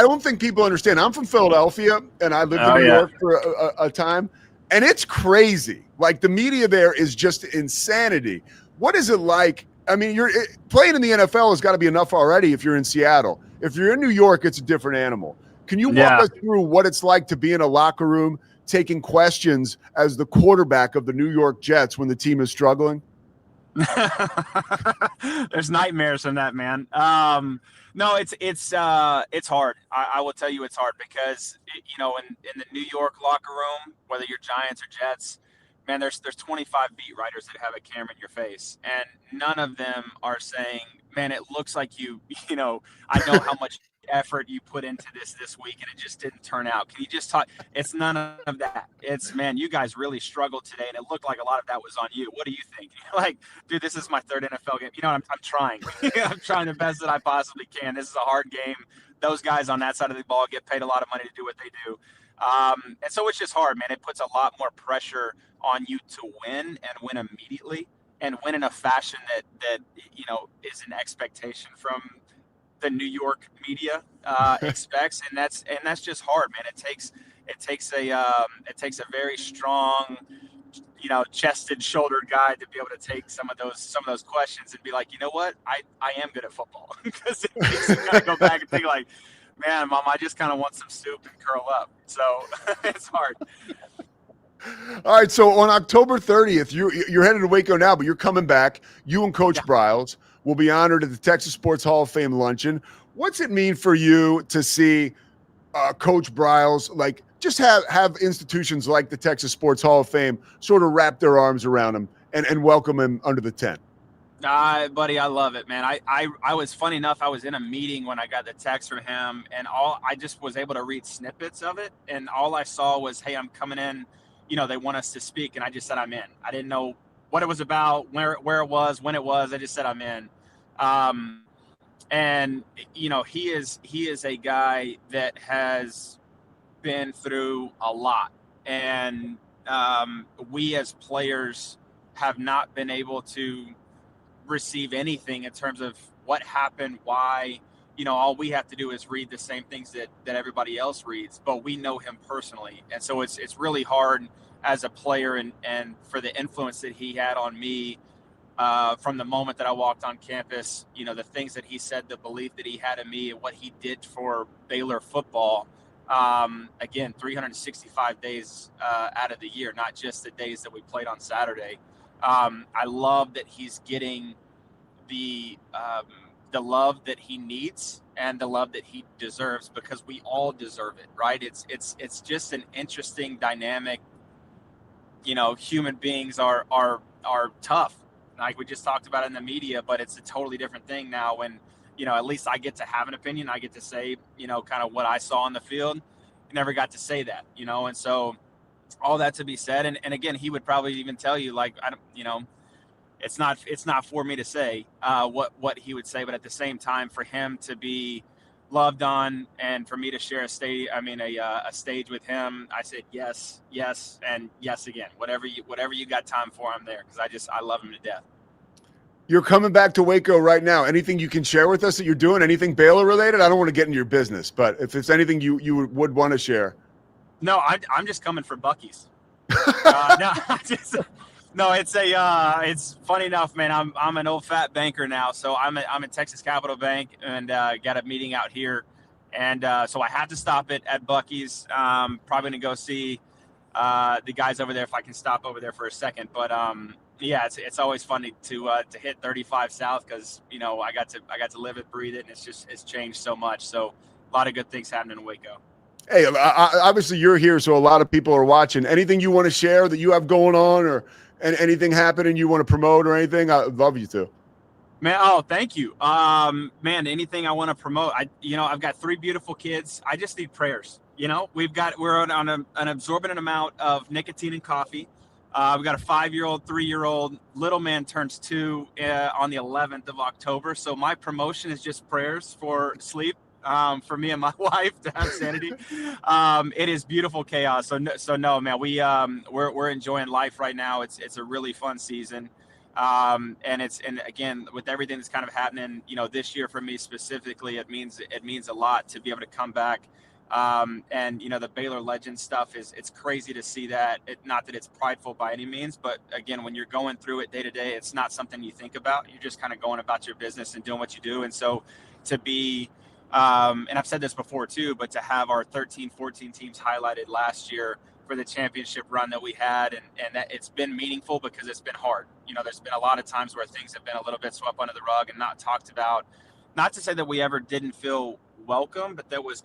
don't think people understand. I'm from Philadelphia and I lived in New York for a time, and it's crazy. Like, the media there is just insanity. What is it like? I mean, playing in the NFL has got to be enough already if you're in Seattle. If you're in New York, it's a different animal. Can you walk us through what it's like to be in a locker room taking questions as the quarterback of the New York Jets when the team is struggling? There's nightmares from that, man. No, it's hard. I will tell you it's hard because, in the New York locker room, whether you're Giants or Jets, man, there's 25 beat writers that have a camera in your face, and none of them are saying, man, it looks like I know how much effort you put into this week and it just didn't turn out. Can you just talk? It's none of that. It's, man, you guys really struggled today and it looked like a lot of that was on you. What do you think? Like, dude, this is my third NFL game. I'm trying. I'm trying the best that I possibly can. This is a hard game. Those guys on that side of the ball get paid a lot of money to do what they do. And so it's just hard, man. It puts a lot more pressure on you to win and win immediately and win in a fashion that is an expectation from the New York media expects, and that's just hard, man. It takes a very strong, chested, shouldered guy to be able to take some of those questions and be like, you know what, I am good at football, because it makes you kind of go back and think like, man, Mom, I just kind of want some soup and curl up. So it's hard. All right, so on October 30th, you're headed to Waco now, but you're coming back. You and Coach Bryles will be honored at the Texas Sports Hall of Fame luncheon. What's it mean for you to see Coach Bryles, like, just have institutions like the Texas Sports Hall of Fame sort of wrap their arms around him and welcome him under the tent? Buddy, I love it, man. I was, funny enough, I was in a meeting when I got the text from him, and I just was able to read snippets of it, and all I saw was, hey, I'm coming in, they want us to speak, and I just said I'm in. I didn't know what it was about, where it was, when it was. I just said I'm in. And he is a guy that has been through a lot, and we as players have not been able to receive anything in terms of what happened, why. All we have to do is read the same things that everybody else reads, but we know him personally. And so it's really hard as a player and for the influence that he had on me from the moment that I walked on campus, the things that he said, the belief that he had in me, and what he did for Baylor football. Again, 365 days out of the year, not just the days that we played on Saturday. I love that he's getting the love that he needs and the love that he deserves, because we all deserve it, right? It's just an interesting dynamic. Human beings are tough, like we just talked about in the media, but it's a totally different thing now when, at least I get to have an opinion. I get to say, kind of what I saw on the field. I never got to say that, and so all that to be said. And again, he would probably even tell you, like, I don't, it's not for me to say what he would say, but at the same time, for him to be loved on and for me to share a stage with him, I said yes, and yes again. Whatever you got time for, I'm there, because I love him to death. You're coming back to Waco right now. Anything you can share with us that you're doing? Anything Baylor related? I don't want to get into your business, but if it's anything you would want to share. No, I'm just coming for Buc-ee's. No, it's funny enough, man. I'm an old fat banker now, so I'm at Texas Capital Bank and got a meeting out here, and so I had to stop it at Buc-ee's. Probably gonna go see the guys over there if I can stop over there for a second. But yeah, it's always funny to hit 35 South because I got to live it, breathe it, and it's changed so much. So a lot of good things happening in Waco. Hey, obviously you're here, so a lot of people are watching. Anything you want to share that you have going on, or anything happening you want to promote or anything? I'd love you to. Man, oh, thank you. Man, anything I want to promote. I've got 3 beautiful kids. I just need prayers. We're on an absorbent amount of nicotine and coffee. We've got a 5-year-old, 3-year-old. Little man turns 2 on the 11th of October. So my promotion is just prayers for sleep. For me and my wife to have sanity. It is beautiful chaos. So no, man, we're enjoying life right now. It's a really fun season. And again, with everything that's kind of happening, this year for me specifically, it means a lot to be able to come back. And the Baylor legend stuff it's crazy to see that. Not that it's prideful by any means, but again, when you're going through it day to day, it's not something you think about. You're just kind of going about your business and doing what you do. And so to be, and I've said this before too, but to have our 13, 14 teams highlighted last year for the championship run that we had, and that it's been meaningful because it's been hard. There's been a lot of times where things have been a little bit swept under the rug and not talked about. Not to say that we ever didn't feel welcome, but there was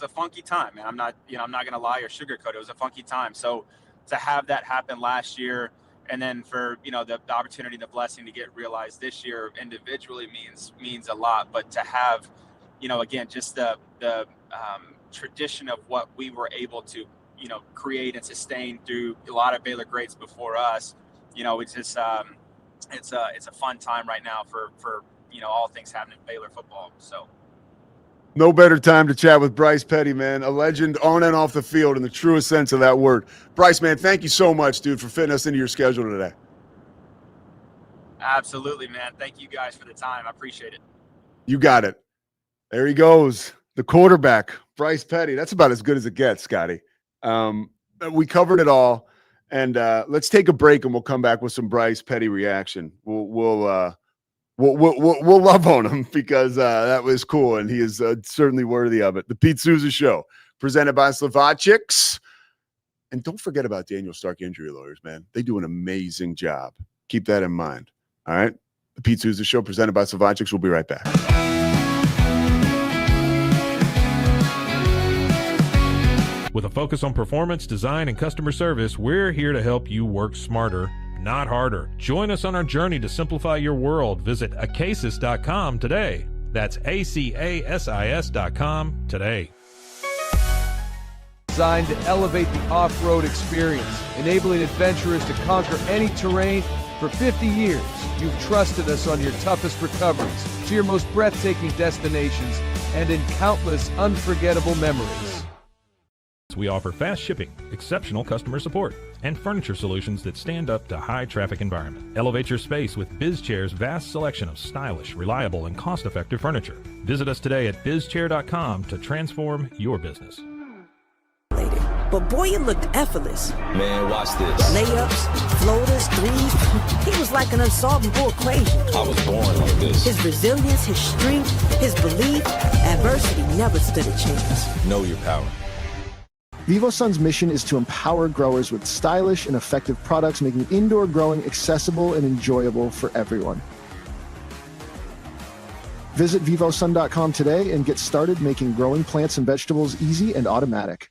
a funky time, and I'm not going to lie or sugarcoat it. It was a funky time. So to have that happen last year, and then for the opportunity, the blessing to get realized this year individually means a lot. But to have again, just the tradition of what we were able to, create and sustain through a lot of Baylor greats before us, it's just, it's a fun time right now for all things happening in Baylor football. So. No better time to chat with Bryce Petty, man. A legend on and off the field in the truest sense of that word. Bryce, man, thank you so much, dude, for fitting us into your schedule today. Absolutely, man. Thank you guys for the time. I appreciate it. You got it. There he goes, the quarterback, Bryce Petty. That's about as good as it gets, Scotty. We covered it all, and let's take a break, and we'll come back with some Bryce Petty reaction. We'll love on him because that was cool, and he is certainly worthy of it. The Pete Sousa Show, presented by Slovacics. And don't forget about Daniel Stark Injury Lawyers, man. They do an amazing job. Keep that in mind. All right? The Pete Sousa Show, presented by Slovacics. We'll be right back. With a focus on performance, design, and customer service, we're here to help you work smarter, not harder. Join us on our journey to simplify your world. Visit acasis.com today. That's ACASIS.com today. Designed to elevate the off-road experience, enabling adventurers to conquer any terrain. For 50 years, you've trusted us on your toughest recoveries, to your most breathtaking destinations, and in countless unforgettable memories. We offer fast shipping, exceptional customer support, and furniture solutions that stand up to high traffic environment. Elevate your space with BizChair's vast selection of stylish, reliable, and cost-effective furniture. Visit us today at bizchair.com to transform your business. But boy, it looked effortless. Man, watch this. Layups, floaters, threes. He was like an unsolvable equation. I was born like this. His resilience, his strength, his belief, adversity never stood a chance. Know your power. VivoSun's mission is to empower growers with stylish and effective products, making indoor growing accessible and enjoyable for everyone. Visit VivoSun.com today and get started making growing plants and vegetables easy and automatic.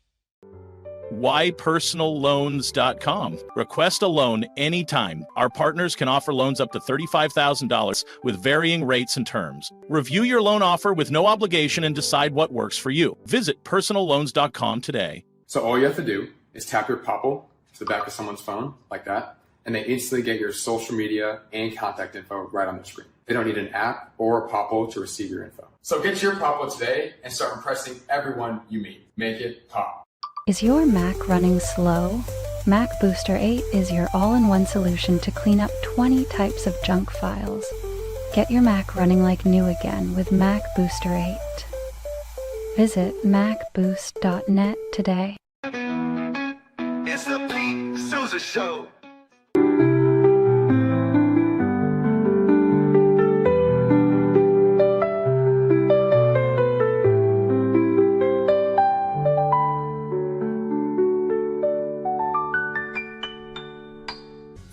whypersonalloans.com. Request a loan anytime. Our partners can offer loans up to $35,000 with varying rates and terms. Review your loan offer with no obligation and decide what works for you. Visit personalloans.com today. So all you have to do is tap your Popple to the back of someone's phone like that, and they instantly get your social media and contact info right on their screen. They don't need an app or a Popple to receive your info. So get your Popple today and start impressing everyone you meet. Make it pop. Is your Mac running slow? Mac Booster 8 is your all-in-one solution to clean up 20 types of junk files. Get your Mac running like new again with Mac Booster 8. Visit macboost.net today. It's the Pete Sousa Show.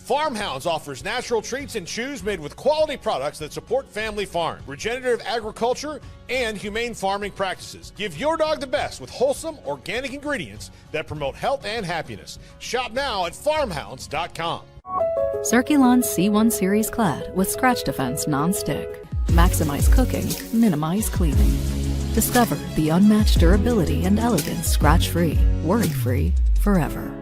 Farmhounds offers natural treats and chews made with quality products that support family farm, regenerative agriculture, and humane farming practices. Give your dog the best with wholesome, organic ingredients that promote health and happiness. Shop now at farmhounds.com. Circulon C1 Series Clad with Scratch Defense Non-Stick. Maximize cooking, minimize cleaning. Discover the unmatched durability and elegance scratch-free, worry-free, forever.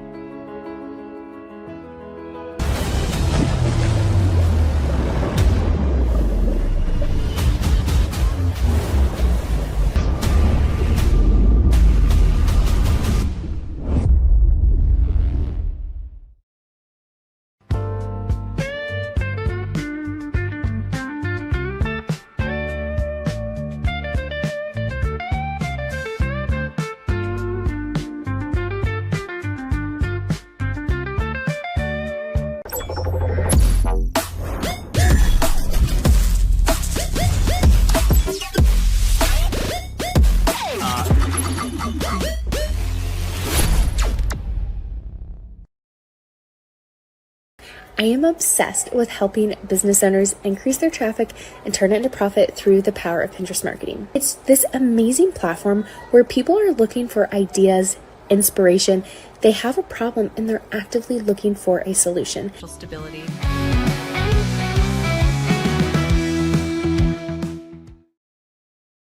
I am obsessed with helping business owners increase their traffic and turn it into profit through the power of Pinterest marketing. It's this amazing platform where people are looking for ideas, inspiration. They have a problem and they're actively looking for a solution. Stability.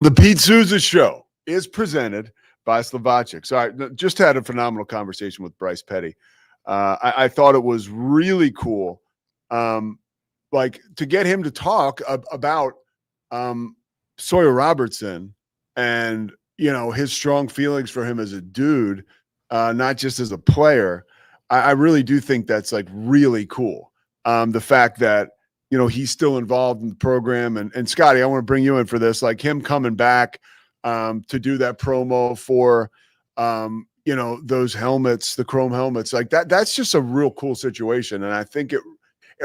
The Pete Sousa Show is presented by Slovacek. So I just had a phenomenal conversation with Bryce Petty. I thought it was really cool, like to get him to talk about Sawyer Robertson and, you know, his strong feelings for him as a dude, not just as a player. I really do think that's like really cool. The fact that, you know, he's still involved in the program, and Scotty, I want to bring you in for this, like him coming back to do that promo for, you know, those helmets, the chrome helmets, like that's just a real cool situation. And I think it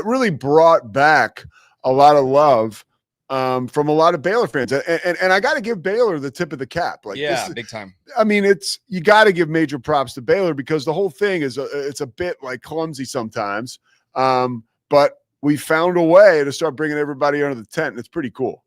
really brought back a lot of love from a lot of Baylor fans. And I got to give Baylor the tip of the cap. Like, yeah, big time. I mean, you got to give major props to Baylor because the whole thing is it's a bit like clumsy sometimes. But we found a way to start bringing everybody under the tent, and it's pretty cool.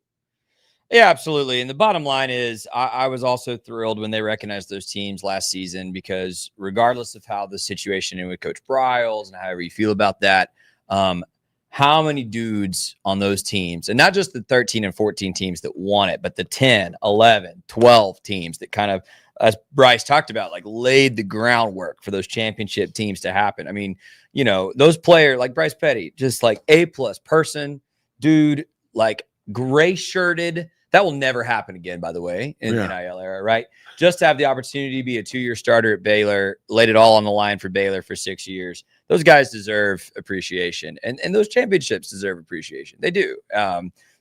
Yeah, absolutely. And the bottom line is I was also thrilled when they recognized those teams last season, because regardless of how the situation is with Coach Bryles and however you feel about that, how many dudes on those teams, and not just the 13 and 14 teams that won it, but the 10, 11, 12 teams that kind of, as Bryce talked about, like laid the groundwork for those championship teams to happen. I mean, you know, those players like Bryce Petty, just like A+ person, dude, like gray shirted. That will never happen again, by the way, in the NIL era, right? Just to have the opportunity to be a 2-year starter at Baylor, laid it all on the line for Baylor for 6 years. Those guys deserve appreciation, and those championships deserve appreciation. They do.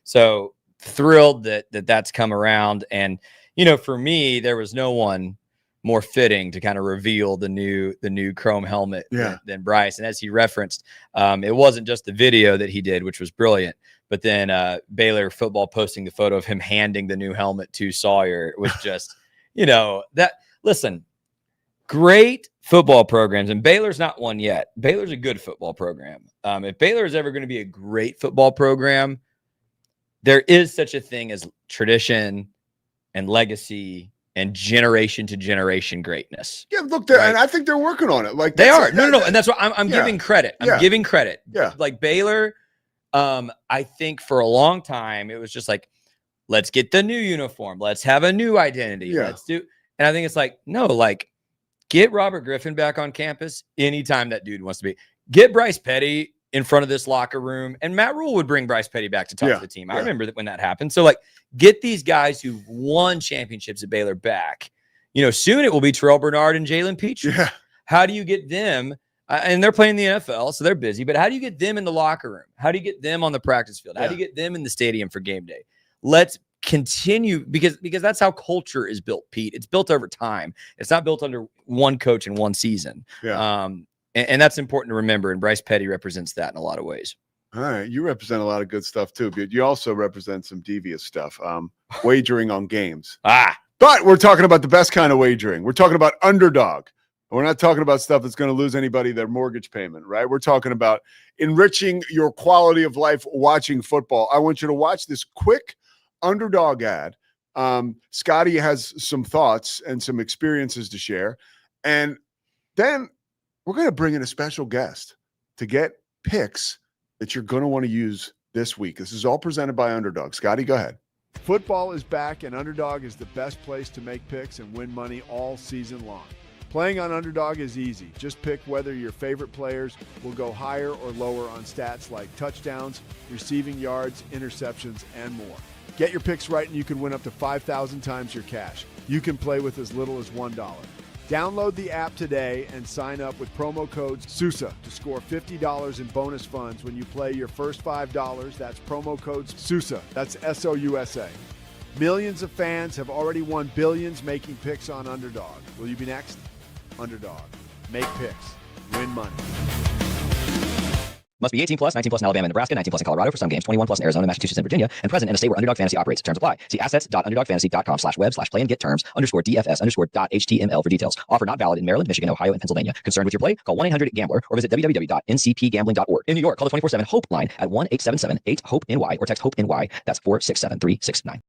So thrilled that's come around. And, you know, for me, there was no one more fitting to kind of reveal the new chrome helmet than Bryce. And as he referenced, it wasn't just the video that he did, which was brilliant, but then Baylor football posting the photo of him handing the new helmet to Sawyer was just, you know, that, listen, great football programs, and Baylor's not one yet. Baylor's a good football program. If Baylor is ever going to be a great football program, there is such a thing as tradition and legacy and generation to generation greatness. Yeah, look, and I think they're working on it. Like they are. No. And that's what I'm yeah. giving credit. I'm Yeah. giving credit. Yeah. Like Baylor, I think for a long time, it was just like, let's get the new uniform. Let's have a new identity. Yeah. Let's do. And I think it's like, no, like get Robert Griffin back on campus anytime that dude wants to be. Get Bryce Petty in front of this locker room. And Matt Rule would bring Bryce Petty back to talk to the team. I remember that when that happened. So like get these guys who've won championships at Baylor back. You know, soon it will be Terrell Bernard and Jalen Petrie. Yeah. How do you get them? And they're playing the NFL, so they're busy. But how do you get them in the locker room? How do you get them on the practice field? How do you get them in the stadium for game day? Let's continue because that's how culture is built, Pete. It's built over time. It's not built under one coach in one season. Yeah. And that's important to remember. And Bryce Petty represents that in a lot of ways. All right. You represent a lot of good stuff too, but you also represent some devious stuff. Wagering on games. But we're talking about the best kind of wagering. We're talking about Underdog. We're not talking about stuff that's going to lose anybody their mortgage payment, right? We're talking about enriching your quality of life watching football. I want you to watch this quick Underdog ad. Scotty has some thoughts and some experiences to share. And then we're going to bring in a special guest to get picks that you're going to want to use this week. This is all presented by Underdog. Scotty, go ahead. Football is back, and Underdog is the best place to make picks and win money all season long. Playing on Underdog is easy. Just pick whether your favorite players will go higher or lower on stats like touchdowns, receiving yards, interceptions, and more. Get your picks right and you can win up to 5,000 times your cash. You can play with as little as $1. Download the app today and sign up with promo code Sousa to score $50 in bonus funds when you play your first $5. That's promo code Sousa. That's SOUSA. Millions of fans have already won billions making picks on Underdog. Will you be next? Underdog. Make picks. Win money. Must be 18 plus, 19 plus in Alabama and Nebraska, 19 plus in Colorado for some games, 21 plus in Arizona, Massachusetts, and Virginia, and present in a state where Underdog Fantasy operates. Terms apply. See assets.underdogfantasy.com/web/play and get terms _DFS_.html for details. Offer not valid in Maryland, Michigan, Ohio, and Pennsylvania. Concerned with your play? Call 1-800-GAMBLER or visit www.ncpgambling.org. In New York, call the 24/7 HOPE line at 1-877-8-HOPE-NY or text HOPE-NY. That's 467-369.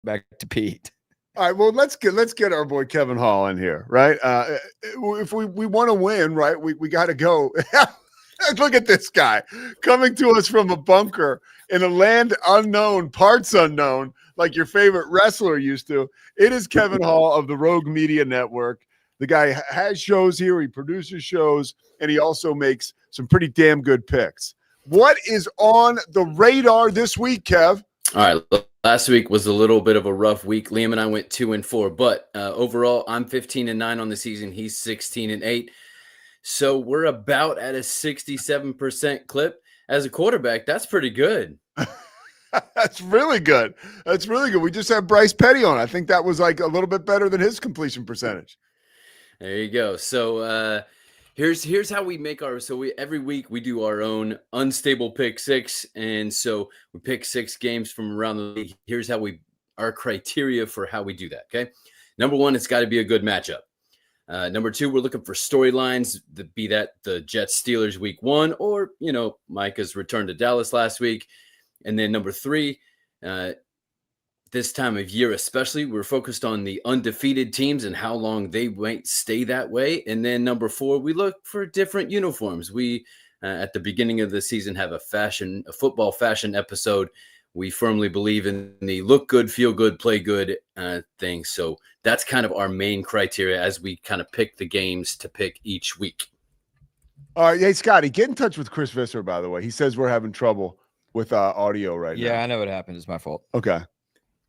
Back to Pete. All right, well, let's get our boy Kevin Hall in here, right? If we want to win, right, we got to go. Look at this guy coming to us from a bunker in a land unknown, parts unknown, like your favorite wrestler used to. It is Kevin Hall of the Rogue Media Network. The guy has shows here, he produces shows, and he also makes some pretty damn good picks. What is on the radar this week, Kev? All right, last week was a little bit of a rough week. Liam and I went 2-4, but overall, I'm 15-9 on the season. He's 16-8. So we're about at a 67% clip. As a quarterback, that's pretty good. That's really good. That's really good. We just had Bryce Petty on. I think that was like a little bit better than his completion percentage. There you go. So here's how we make our. So every week we do our own unstable pick six, and so we pick 6 games from around the league. Here's how our criteria for how we do that. Okay, number 1, it's got to be a good matchup. Number 2, we're looking for storylines, be that the Jets Steelers week 1, or Micah's return to Dallas last week. And then number 3, this time of year especially, we're focused on the undefeated teams and how long they might stay that way. And then number 4, we look for different uniforms. We at the beginning of the season have a football fashion episode. We firmly believe in the look good, feel good, play good thing. So that's kind of our main criteria as we kind of pick the games to pick each week. All right, hey Scotty, get in touch with Chris Visser, by the way. He says we're having trouble with audio right now. Yeah, I know what happened. It's my fault. Okay.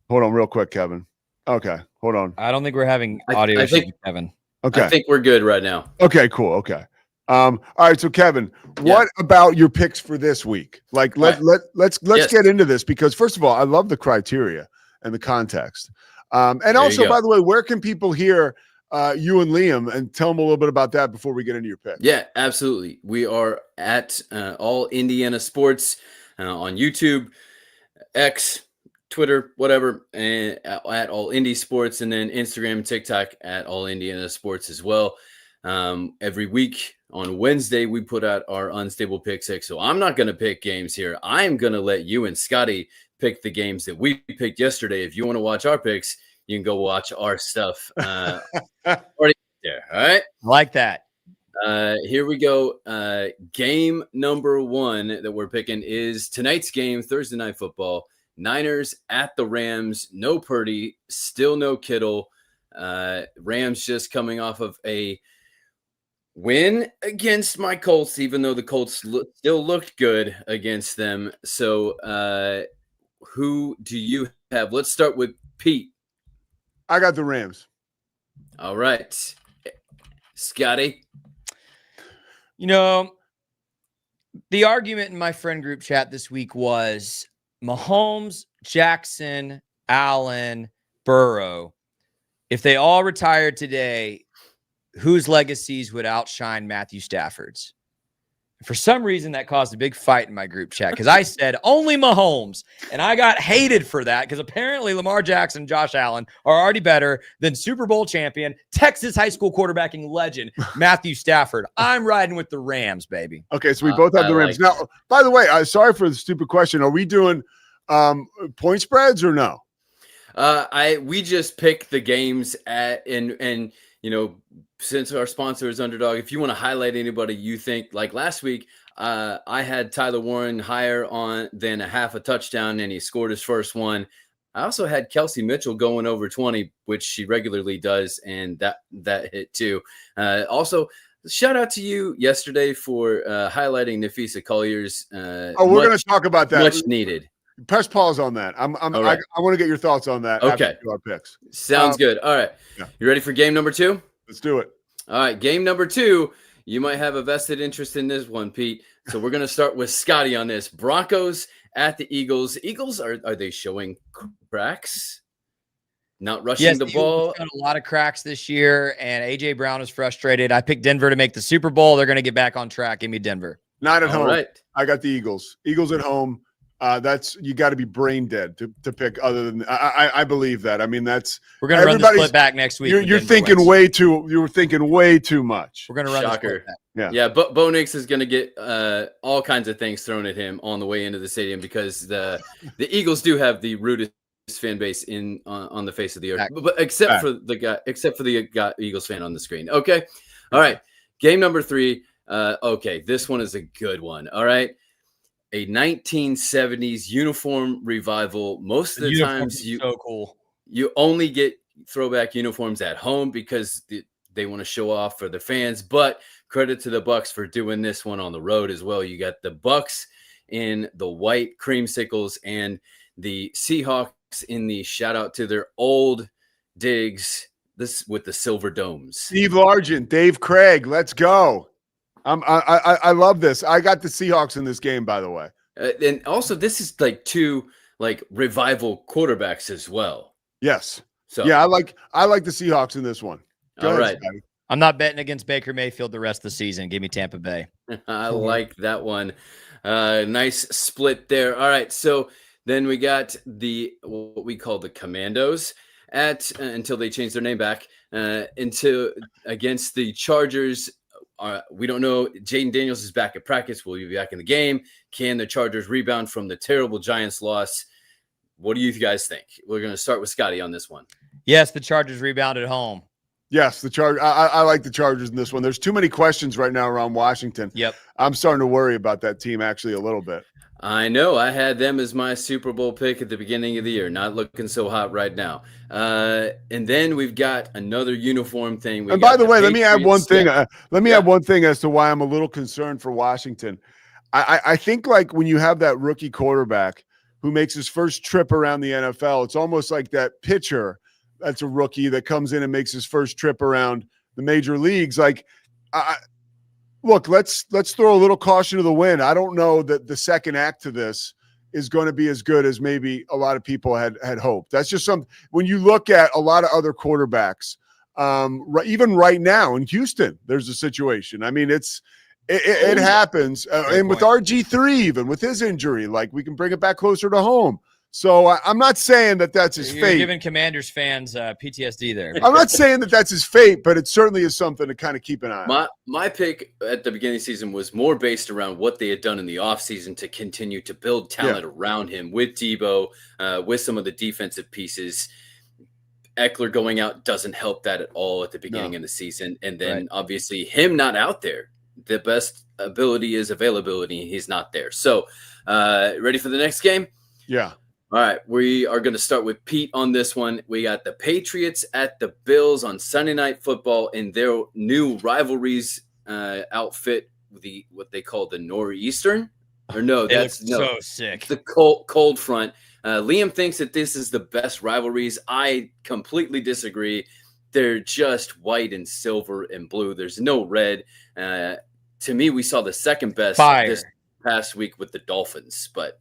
Hold on real quick, Kevin. Okay, hold on. I don't think we're having audio issues with Kevin. Okay. I think we're good right now. Okay, cool. Okay. All right, so Kevin, what about your picks for this week? Like let's get into this, because first of all, I love the criteria and the context. And also, by the way, where can people hear you and Liam, and tell them a little bit about that before we get into your pick? Yeah, absolutely. We are at All Indiana Sports on YouTube, X, Twitter, whatever, and at All Indy Sports, and then Instagram and TikTok at All Indiana Sports as well. Every week on Wednesday, we put out our unstable pick 6. So I'm not going to pick games here. I'm going to let you and Scotty pick the games that we picked yesterday. If you want to watch our picks, you can go watch our stuff. Already there. All right. Like that. Here we go. Game number 1 that we're picking is tonight's game, Thursday Night Football. Niners at the Rams. No Purdy, still no Kittle. Rams just coming off of a win against my Colts, even though the Colts still looked good against them. So who do you have? Let's start with Pete. I got the Rams. All right. Scotty. The argument in my friend group chat this week was Mahomes, Jackson, Allen, Burrow. If they all retired today, whose legacies would outshine Matthew Stafford's? For some reason, that caused a big fight in my group chat because I said only Mahomes, and I got hated for that because apparently Lamar Jackson and Josh Allen are already better than Super Bowl champion, Texas high school quarterbacking legend, Matthew Stafford. I'm riding with the Rams, baby. Okay, so we both have the Rams. Now, by the way, sorry for the stupid question. Are we doing point spreads or no? We just pick the games and since our sponsor is Underdog, if you want to highlight anybody you think, like last week, I had Tyler Warren higher than a half a touchdown, and he scored his first one. I also had Kelsey Mitchell going over 20, which she regularly does, and that hit too. Also, shout out to you yesterday for highlighting Nafisa Collier's. We're going to talk about that. Much needed. Press pause on that. I want to get your thoughts on that. Okay. After our picks. Sounds good. All right. Yeah. You ready for game number 2? Let's do it. All right. Game number 2. You might have a vested interest in this one, Pete. So we're going to start with Scotty on this. Broncos at the Eagles. Eagles, are they showing cracks? Not rushing the ball. Got a lot of cracks this year, and A.J. Brown is frustrated. I picked Denver to make the Super Bowl. They're going to get back on track. Give me Denver. Not at home. Right. I got the Eagles. Eagles at home. You got to be brain dead to pick. Other than I believe that. I mean, we're going to run the split back next week. You're thinking way too. You were thinking way too much. We're going to run Shocker. the split back. Yeah. But Bo Nix is going to get all kinds of things thrown at him on the way into the stadium because the Eagles do have the rudest fan base on the face of the earth, but except for the Eagles fan on the screen. Okay. All right. Game number 3. Okay. This one is a good one. All right. A 1970s uniform revival. Most of the times so cool. You only get throwback uniforms at home because they want to show off for the fans, but credit to the Bucks for doing this one on the road as well. You got the Bucks in the white creamsicles and the Seahawks in the shout out to their old digs, this with the silver domes. Steve Largent, Dave Craig, let's go. I love this. I got the Seahawks in this game, by the way. And also, this is like 2 like revival quarterbacks as well. Yes. So yeah, I like the Seahawks in this one. Go all ahead, right. Scotty. I'm not betting against Baker Mayfield the rest of the season. Give me Tampa Bay. I like that one. Nice split there. All right. So then we got what we call the Commandos until they change their name back against the Chargers. We don't know. Jaden Daniels is back at practice. Will he be back in the game? Can the Chargers rebound from the terrible Giants loss? What do you guys think? We're going to start with Scotty on this one. Yes, the Chargers rebound at home. Yes, the Chargers. I like the Chargers in this one. There's too many questions right now around Washington. Yep. I'm starting to worry about that team actually a little bit. I know. I had them as my Super Bowl pick at the beginning of the year. Not looking so hot right now. And then we've got another uniform thing. And by the way, let me add one thing. Add one thing as to why I'm a little concerned for Washington. I think like when you have that rookie quarterback who makes his first trip around the NFL, it's almost like that pitcher that's a rookie that comes in and makes his first trip around the major leagues. Like, look, let's throw a little caution to the wind. I don't know that the second act to this is going to be as good as maybe a lot of people had hoped. That's just when you look at a lot of other quarterbacks, even right now in Houston, there's a situation. I mean, it happens. And with RG3, even with his injury, like we can bring it back closer to home. So I'm not saying that that's his You're fate. giving Commanders fans PTSD there. I'm not saying that that's his fate, but it certainly is something to kind of keep an eye on. My pick at the beginning of the season was more based around what they had done in the offseason to continue to build talent around him with Debo, with some of the defensive pieces. Eckler going out doesn't help that at all at the beginning of the season. And then obviously him not out there. The best ability is availability. He's not there. So ready for the next game? Yeah. All right, we are going to start with Pete on this one. We got the Patriots at the Bills on Sunday Night Football in their new rivalries outfit, what they call the Nor'eastern. Or no, that's so sick. The cold front. Liam thinks that this is the best rivalries. I completely disagree. They're just white and silver and blue. There's no red. To me, we saw the second best this past week with the Dolphins, but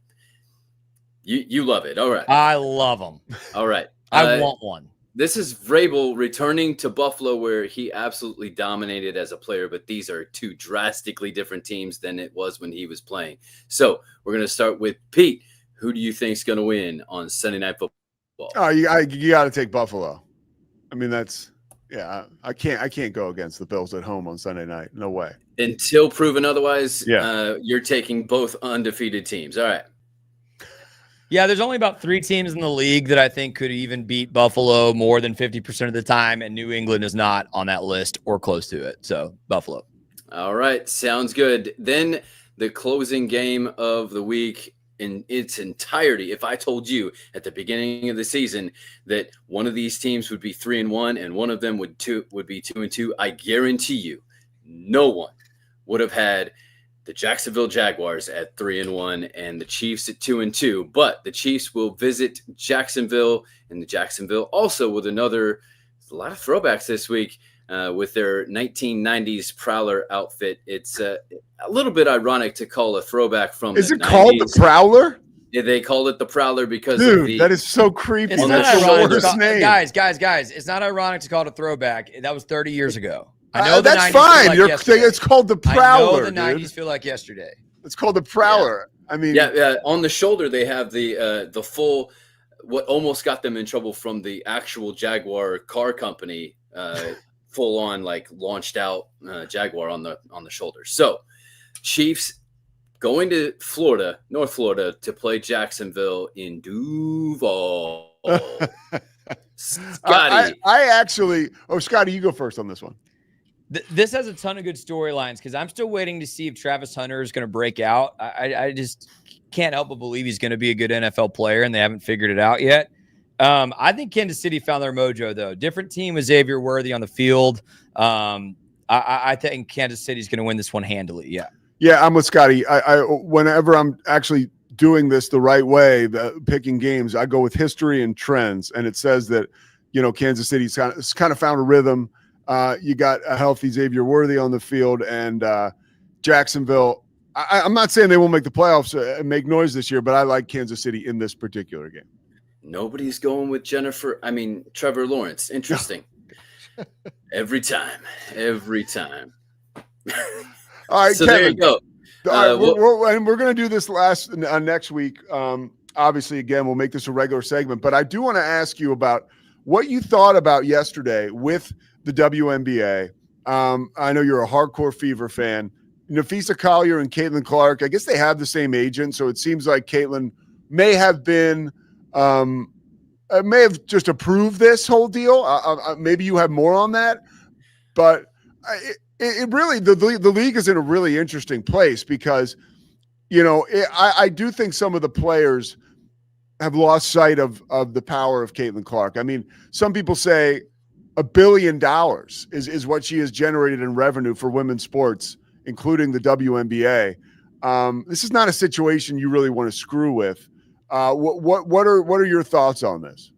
you love it. All right. I love them. All right. I want one. This is Vrabel returning to Buffalo, where he absolutely dominated as a player, but these are 2 drastically different teams than it was when he was playing. So we're going to start with Pete. Who do you think is going to win on Sunday Night Football? Oh, you got to take Buffalo. I mean, I can't go against the Bills at home on Sunday night. No way. Until proven otherwise, you're taking both undefeated teams. All right. Yeah, there's only about 3 teams in the league that I think could even beat Buffalo more than 50% of the time, and New England is not on that list or close to it. So, Buffalo. All right, sounds good. Then the closing game of the week in its entirety. If I told you at the beginning of the season that one of these teams would be 3-1 and one of them would be 2-2, I guarantee you no one would have had the Jacksonville Jaguars at 3-1 and the Chiefs at 2-2. But the Chiefs will visit Jacksonville, and the Jacksonville also with a lot of throwbacks this week with their 1990s Prowler outfit. It's a little bit ironic to call a throwback from Is the it called the 90s. Prowler? Yeah, they called it the Prowler because Dude, that is so creepy. It's That's not the ironic. worst name. Guys, it's not ironic to call it a throwback. That was 30 years ago. I know that's 90s fine. Feel like yesterday. It's called the Prowler. I know the 90s dude. feel like yesterday. It's called the Prowler. I mean, on the shoulder they have the full, what almost got them in trouble from the actual Jaguar car company, full on like launched out Jaguar on the shoulder. So Chiefs going to Florida, North Florida, to play Jacksonville in Duval. Scotty. I actually, Scotty, you go first on this one. This has a ton of good storylines because I'm still waiting to see if Travis Hunter is going to break out. I just can't help but believe he's going to be a good NFL player, and they haven't figured it out yet. I think Kansas City found their mojo, though. Different team with Xavier Worthy on the field. I think Kansas City is going to win this one handily. Yeah. Yeah, I'm with Scotty. Whenever I'm actually doing this the right way, picking games, I go with history and trends, and it says that Kansas City's kind of found a rhythm. You got a healthy Xavier Worthy on the field, and Jacksonville. I'm not saying they won't make the playoffs and make noise this year, but I like Kansas City in this particular game. Nobody's going with Trevor Lawrence. Interesting. Every time. All right, so Kevin. there you go. All right, we're going to do this next week. Obviously, again, we'll make this a regular segment, but I do want to ask you about what you thought about yesterday with the WNBA. I know you're a hardcore Fever fan. Nafisa Collier and Caitlin Clark, I guess they have the same agent, so it seems like Caitlin may have just approved this whole deal. Maybe you have more on that, but it really, the league is in a really interesting place because, I do think some of the players have lost sight of the power of Caitlin Clark. I mean, some people say $1 billion is what she has generated in revenue for women's sports, including the WNBA. This is not a situation you really want to screw with. What are your thoughts on this?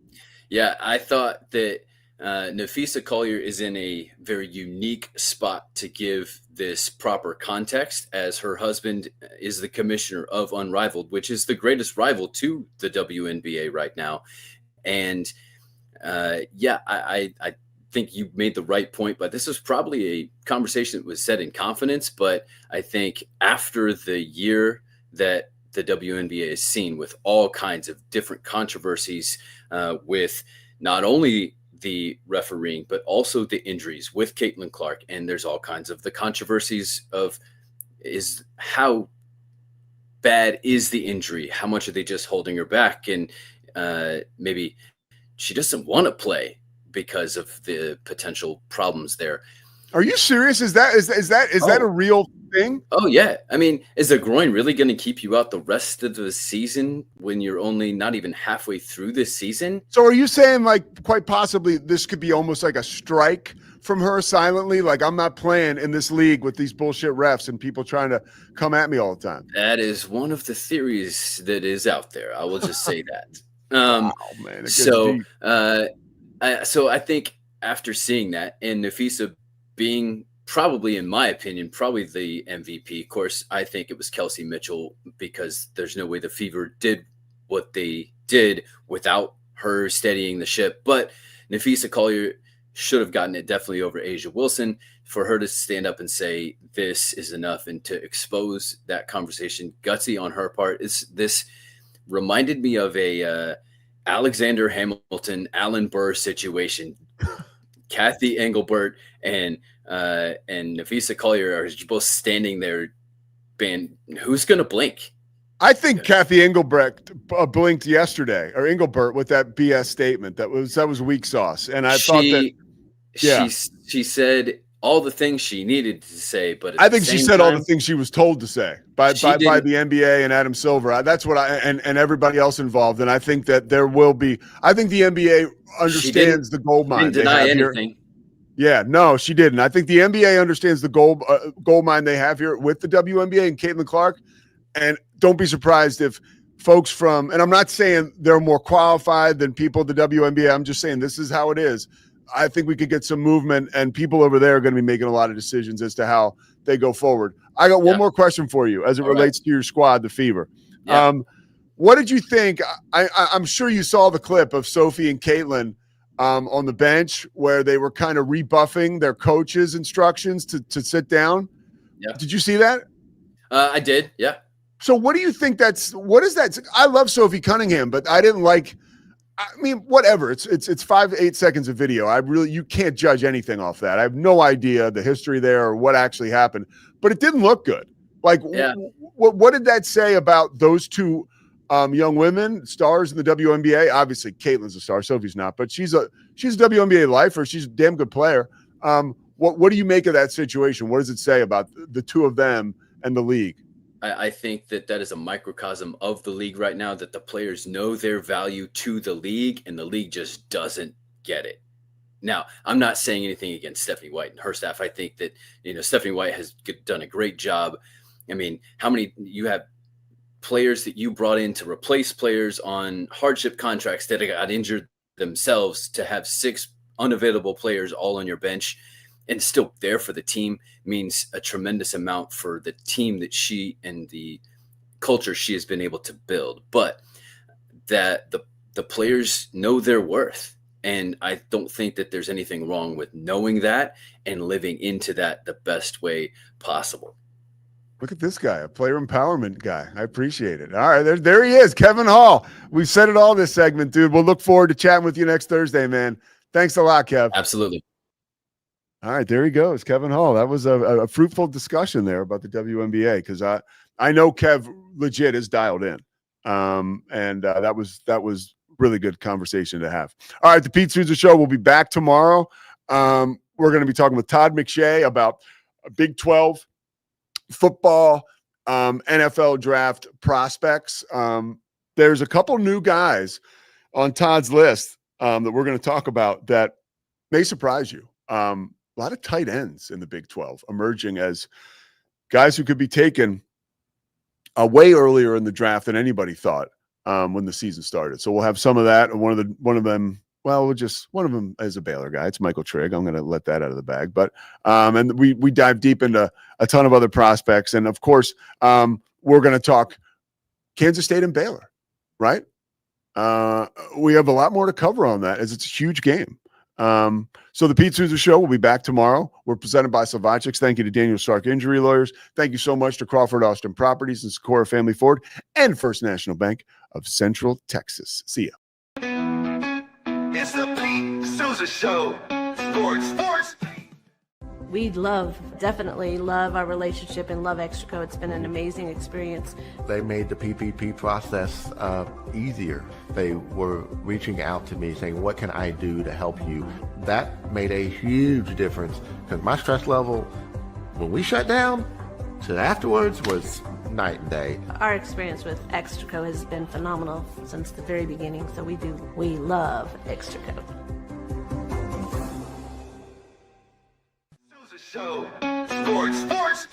Yeah, I thought that Nafisa Collier is in a very unique spot to give this proper context, as her husband is the commissioner of Unrivaled, which is the greatest rival to the WNBA right now. And I think you made the right point, but this was probably a conversation that was said in confidence. But I think after the year that the WNBA has seen, with all kinds of different controversies, with not only the refereeing, but also the injuries with Caitlin Clark. And there's all kinds of the controversies of how bad is the injury? How much are they just holding her back? And maybe she doesn't want to play because of the potential problems there. Are you serious? Is that a real thing? Oh yeah. I mean, is the groin really going to keep you out the rest of the season when you're only not even halfway through this season? So are you saying, like, quite possibly this could be almost like a strike from her silently? Like, I'm not playing in this league with these bullshit refs and people trying to come at me all the time. That is one of the theories that is out there. I will just say that. Wow, man. So I think after seeing that, and Nafisa being probably, in my opinion, probably the MVP. Of course, I think it was Kelsey Mitchell, because there's no way the Fever did what they did without her steadying the ship. But Nafisa Collier should have gotten it definitely over Asia Wilson. For her to stand up and say this is enough and to expose that conversation, gutsy on her part. This reminded me of a Alexander Hamilton, Alan Burr situation. Kathy Engelbert and Nafisa Collier are both standing there, who's going to blink? I think Kathy Engelbert blinked yesterday, or Engelbert, with that BS statement. That was weak sauce. And I thought that, yeah, she said all the things she needed to say, but I think she said all the things she was told to say by the NBA and Adam Silver. That's what and everybody else involved. And I think that I think the NBA understands the gold mine. Didn't deny anything. Yeah, no, she didn't. I think the NBA understands the gold mine they have here with the WNBA and Caitlin Clark. And don't be surprised if folks and I'm not saying they're more qualified than people at the WNBA. I'm just saying this is how it is. I think we could get some movement, and people over there are going to be making a lot of decisions as to how they go forward. I got one more question for you as it relates to your squad, the Fever. Yeah. What did you think? I'm sure you saw the clip of Sophie and Caitlin on the bench where they were kind of rebuffing their coach's instructions to sit down. Yeah. Did you see that? I did. Yeah. So what do you think what is that? I love Sophie Cunningham, but I didn't whatever. It's 5 to 8 seconds of video. You can't judge anything off that. I have no idea the history there or what actually happened, but it didn't look good. Like, what did that say about those two young women, stars in the WNBA? Obviously, Caitlin's a star, Sophie's not, but she's a WNBA lifer. She's a damn good player. What do you make of that situation? What does it say about the two of them and the league? I think that is a microcosm of the league right now, that the players know their value to the league, and the league just doesn't get it. Now, I'm not saying anything against Stephanie White and her staff. I think that, Stephanie White has done a great job. I mean, how many you have players that you brought in to replace players on hardship contracts that got injured themselves, to have 6 unavailable players all on your bench and still there for the team means a tremendous amount for the team that she and the culture she has been able to build. But that the players know their worth. And I don't think that there's anything wrong with knowing that and living into that the best way possible. Look at this guy, a player empowerment guy. I appreciate it. All right, there he is, Kevin Hall. We've said it all this segment, dude. We'll look forward to chatting with you next Thursday, man. Thanks a lot, Kev. Absolutely. All right, there he goes, Kevin Hall. That was a fruitful discussion there about the WNBA, because I know Kev legit is dialed in, and that was really good conversation to have. All right, the Pete Sousa Show will be back tomorrow. We're going to be talking with Todd McShay about Big 12 football, NFL draft prospects. There's a couple new guys on Todd's list that we're going to talk about that may surprise you. A lot of tight ends in the Big 12 emerging as guys who could be taken way earlier in the draft than anybody thought when the season started. So we'll have some of that. And one of them is a Baylor guy. It's Michael Trigg. I'm going to let that out of the bag. But and we dive deep into a ton of other prospects. And of course, we're going to talk Kansas State and Baylor, right? We have a lot more to cover on that, as it's a huge game. So the Pete Sousa Show will be back tomorrow. We're presented by Slovacics. Thank you to Daniel Stark Injury Lawyers. Thank you so much to Crawford Austin Properties and Socorro Family Ford and First National Bank of Central Texas. See ya. It's the Pete Sousa Show. Sports. We definitely love our relationship and love Extraco. It's been an amazing experience. They made the PPP process easier. They were reaching out to me saying, what can I do to help you? That made a huge difference, because my stress level when we shut down to afterwards was night and day. Our experience with Extraco has been phenomenal since the very beginning, so we love Extraco. Show. Sports.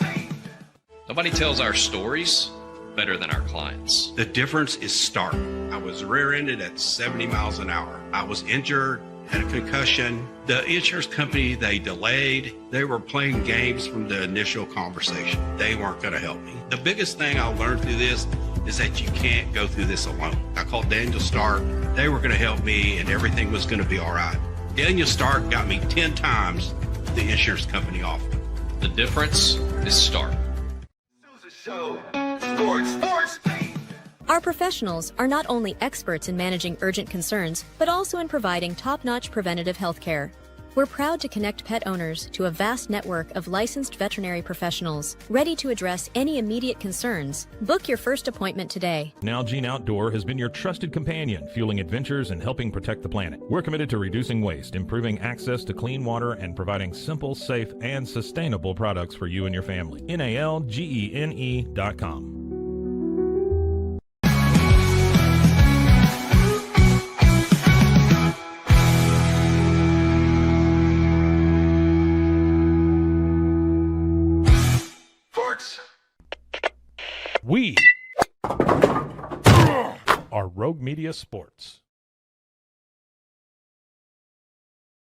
Nobody tells our stories better than our clients. The difference is stark. I was rear-ended at 70 miles an hour. I was injured, had a concussion. The insurance company, they delayed. They were playing games from the initial conversation. They weren't going to help me. The biggest thing I learned through this is that you can't go through this alone. I called Daniel Stark. They were going to help me, and everything was going to be all right. Daniel Stark got me 10 times the insurance company offered. The difference is stark. Show. Sports. Our professionals are not only experts in managing urgent concerns, but also in providing top-notch preventative health care. We're proud to connect pet owners to a vast network of licensed veterinary professionals, ready to address any immediate concerns. Book your first appointment today. Nalgene Outdoor has been your trusted companion, fueling adventures and helping protect the planet. We're committed to reducing waste, improving access to clean water, and providing simple, safe, and sustainable products for you and your family. NALGENE.com. We are Rogue Media Sports.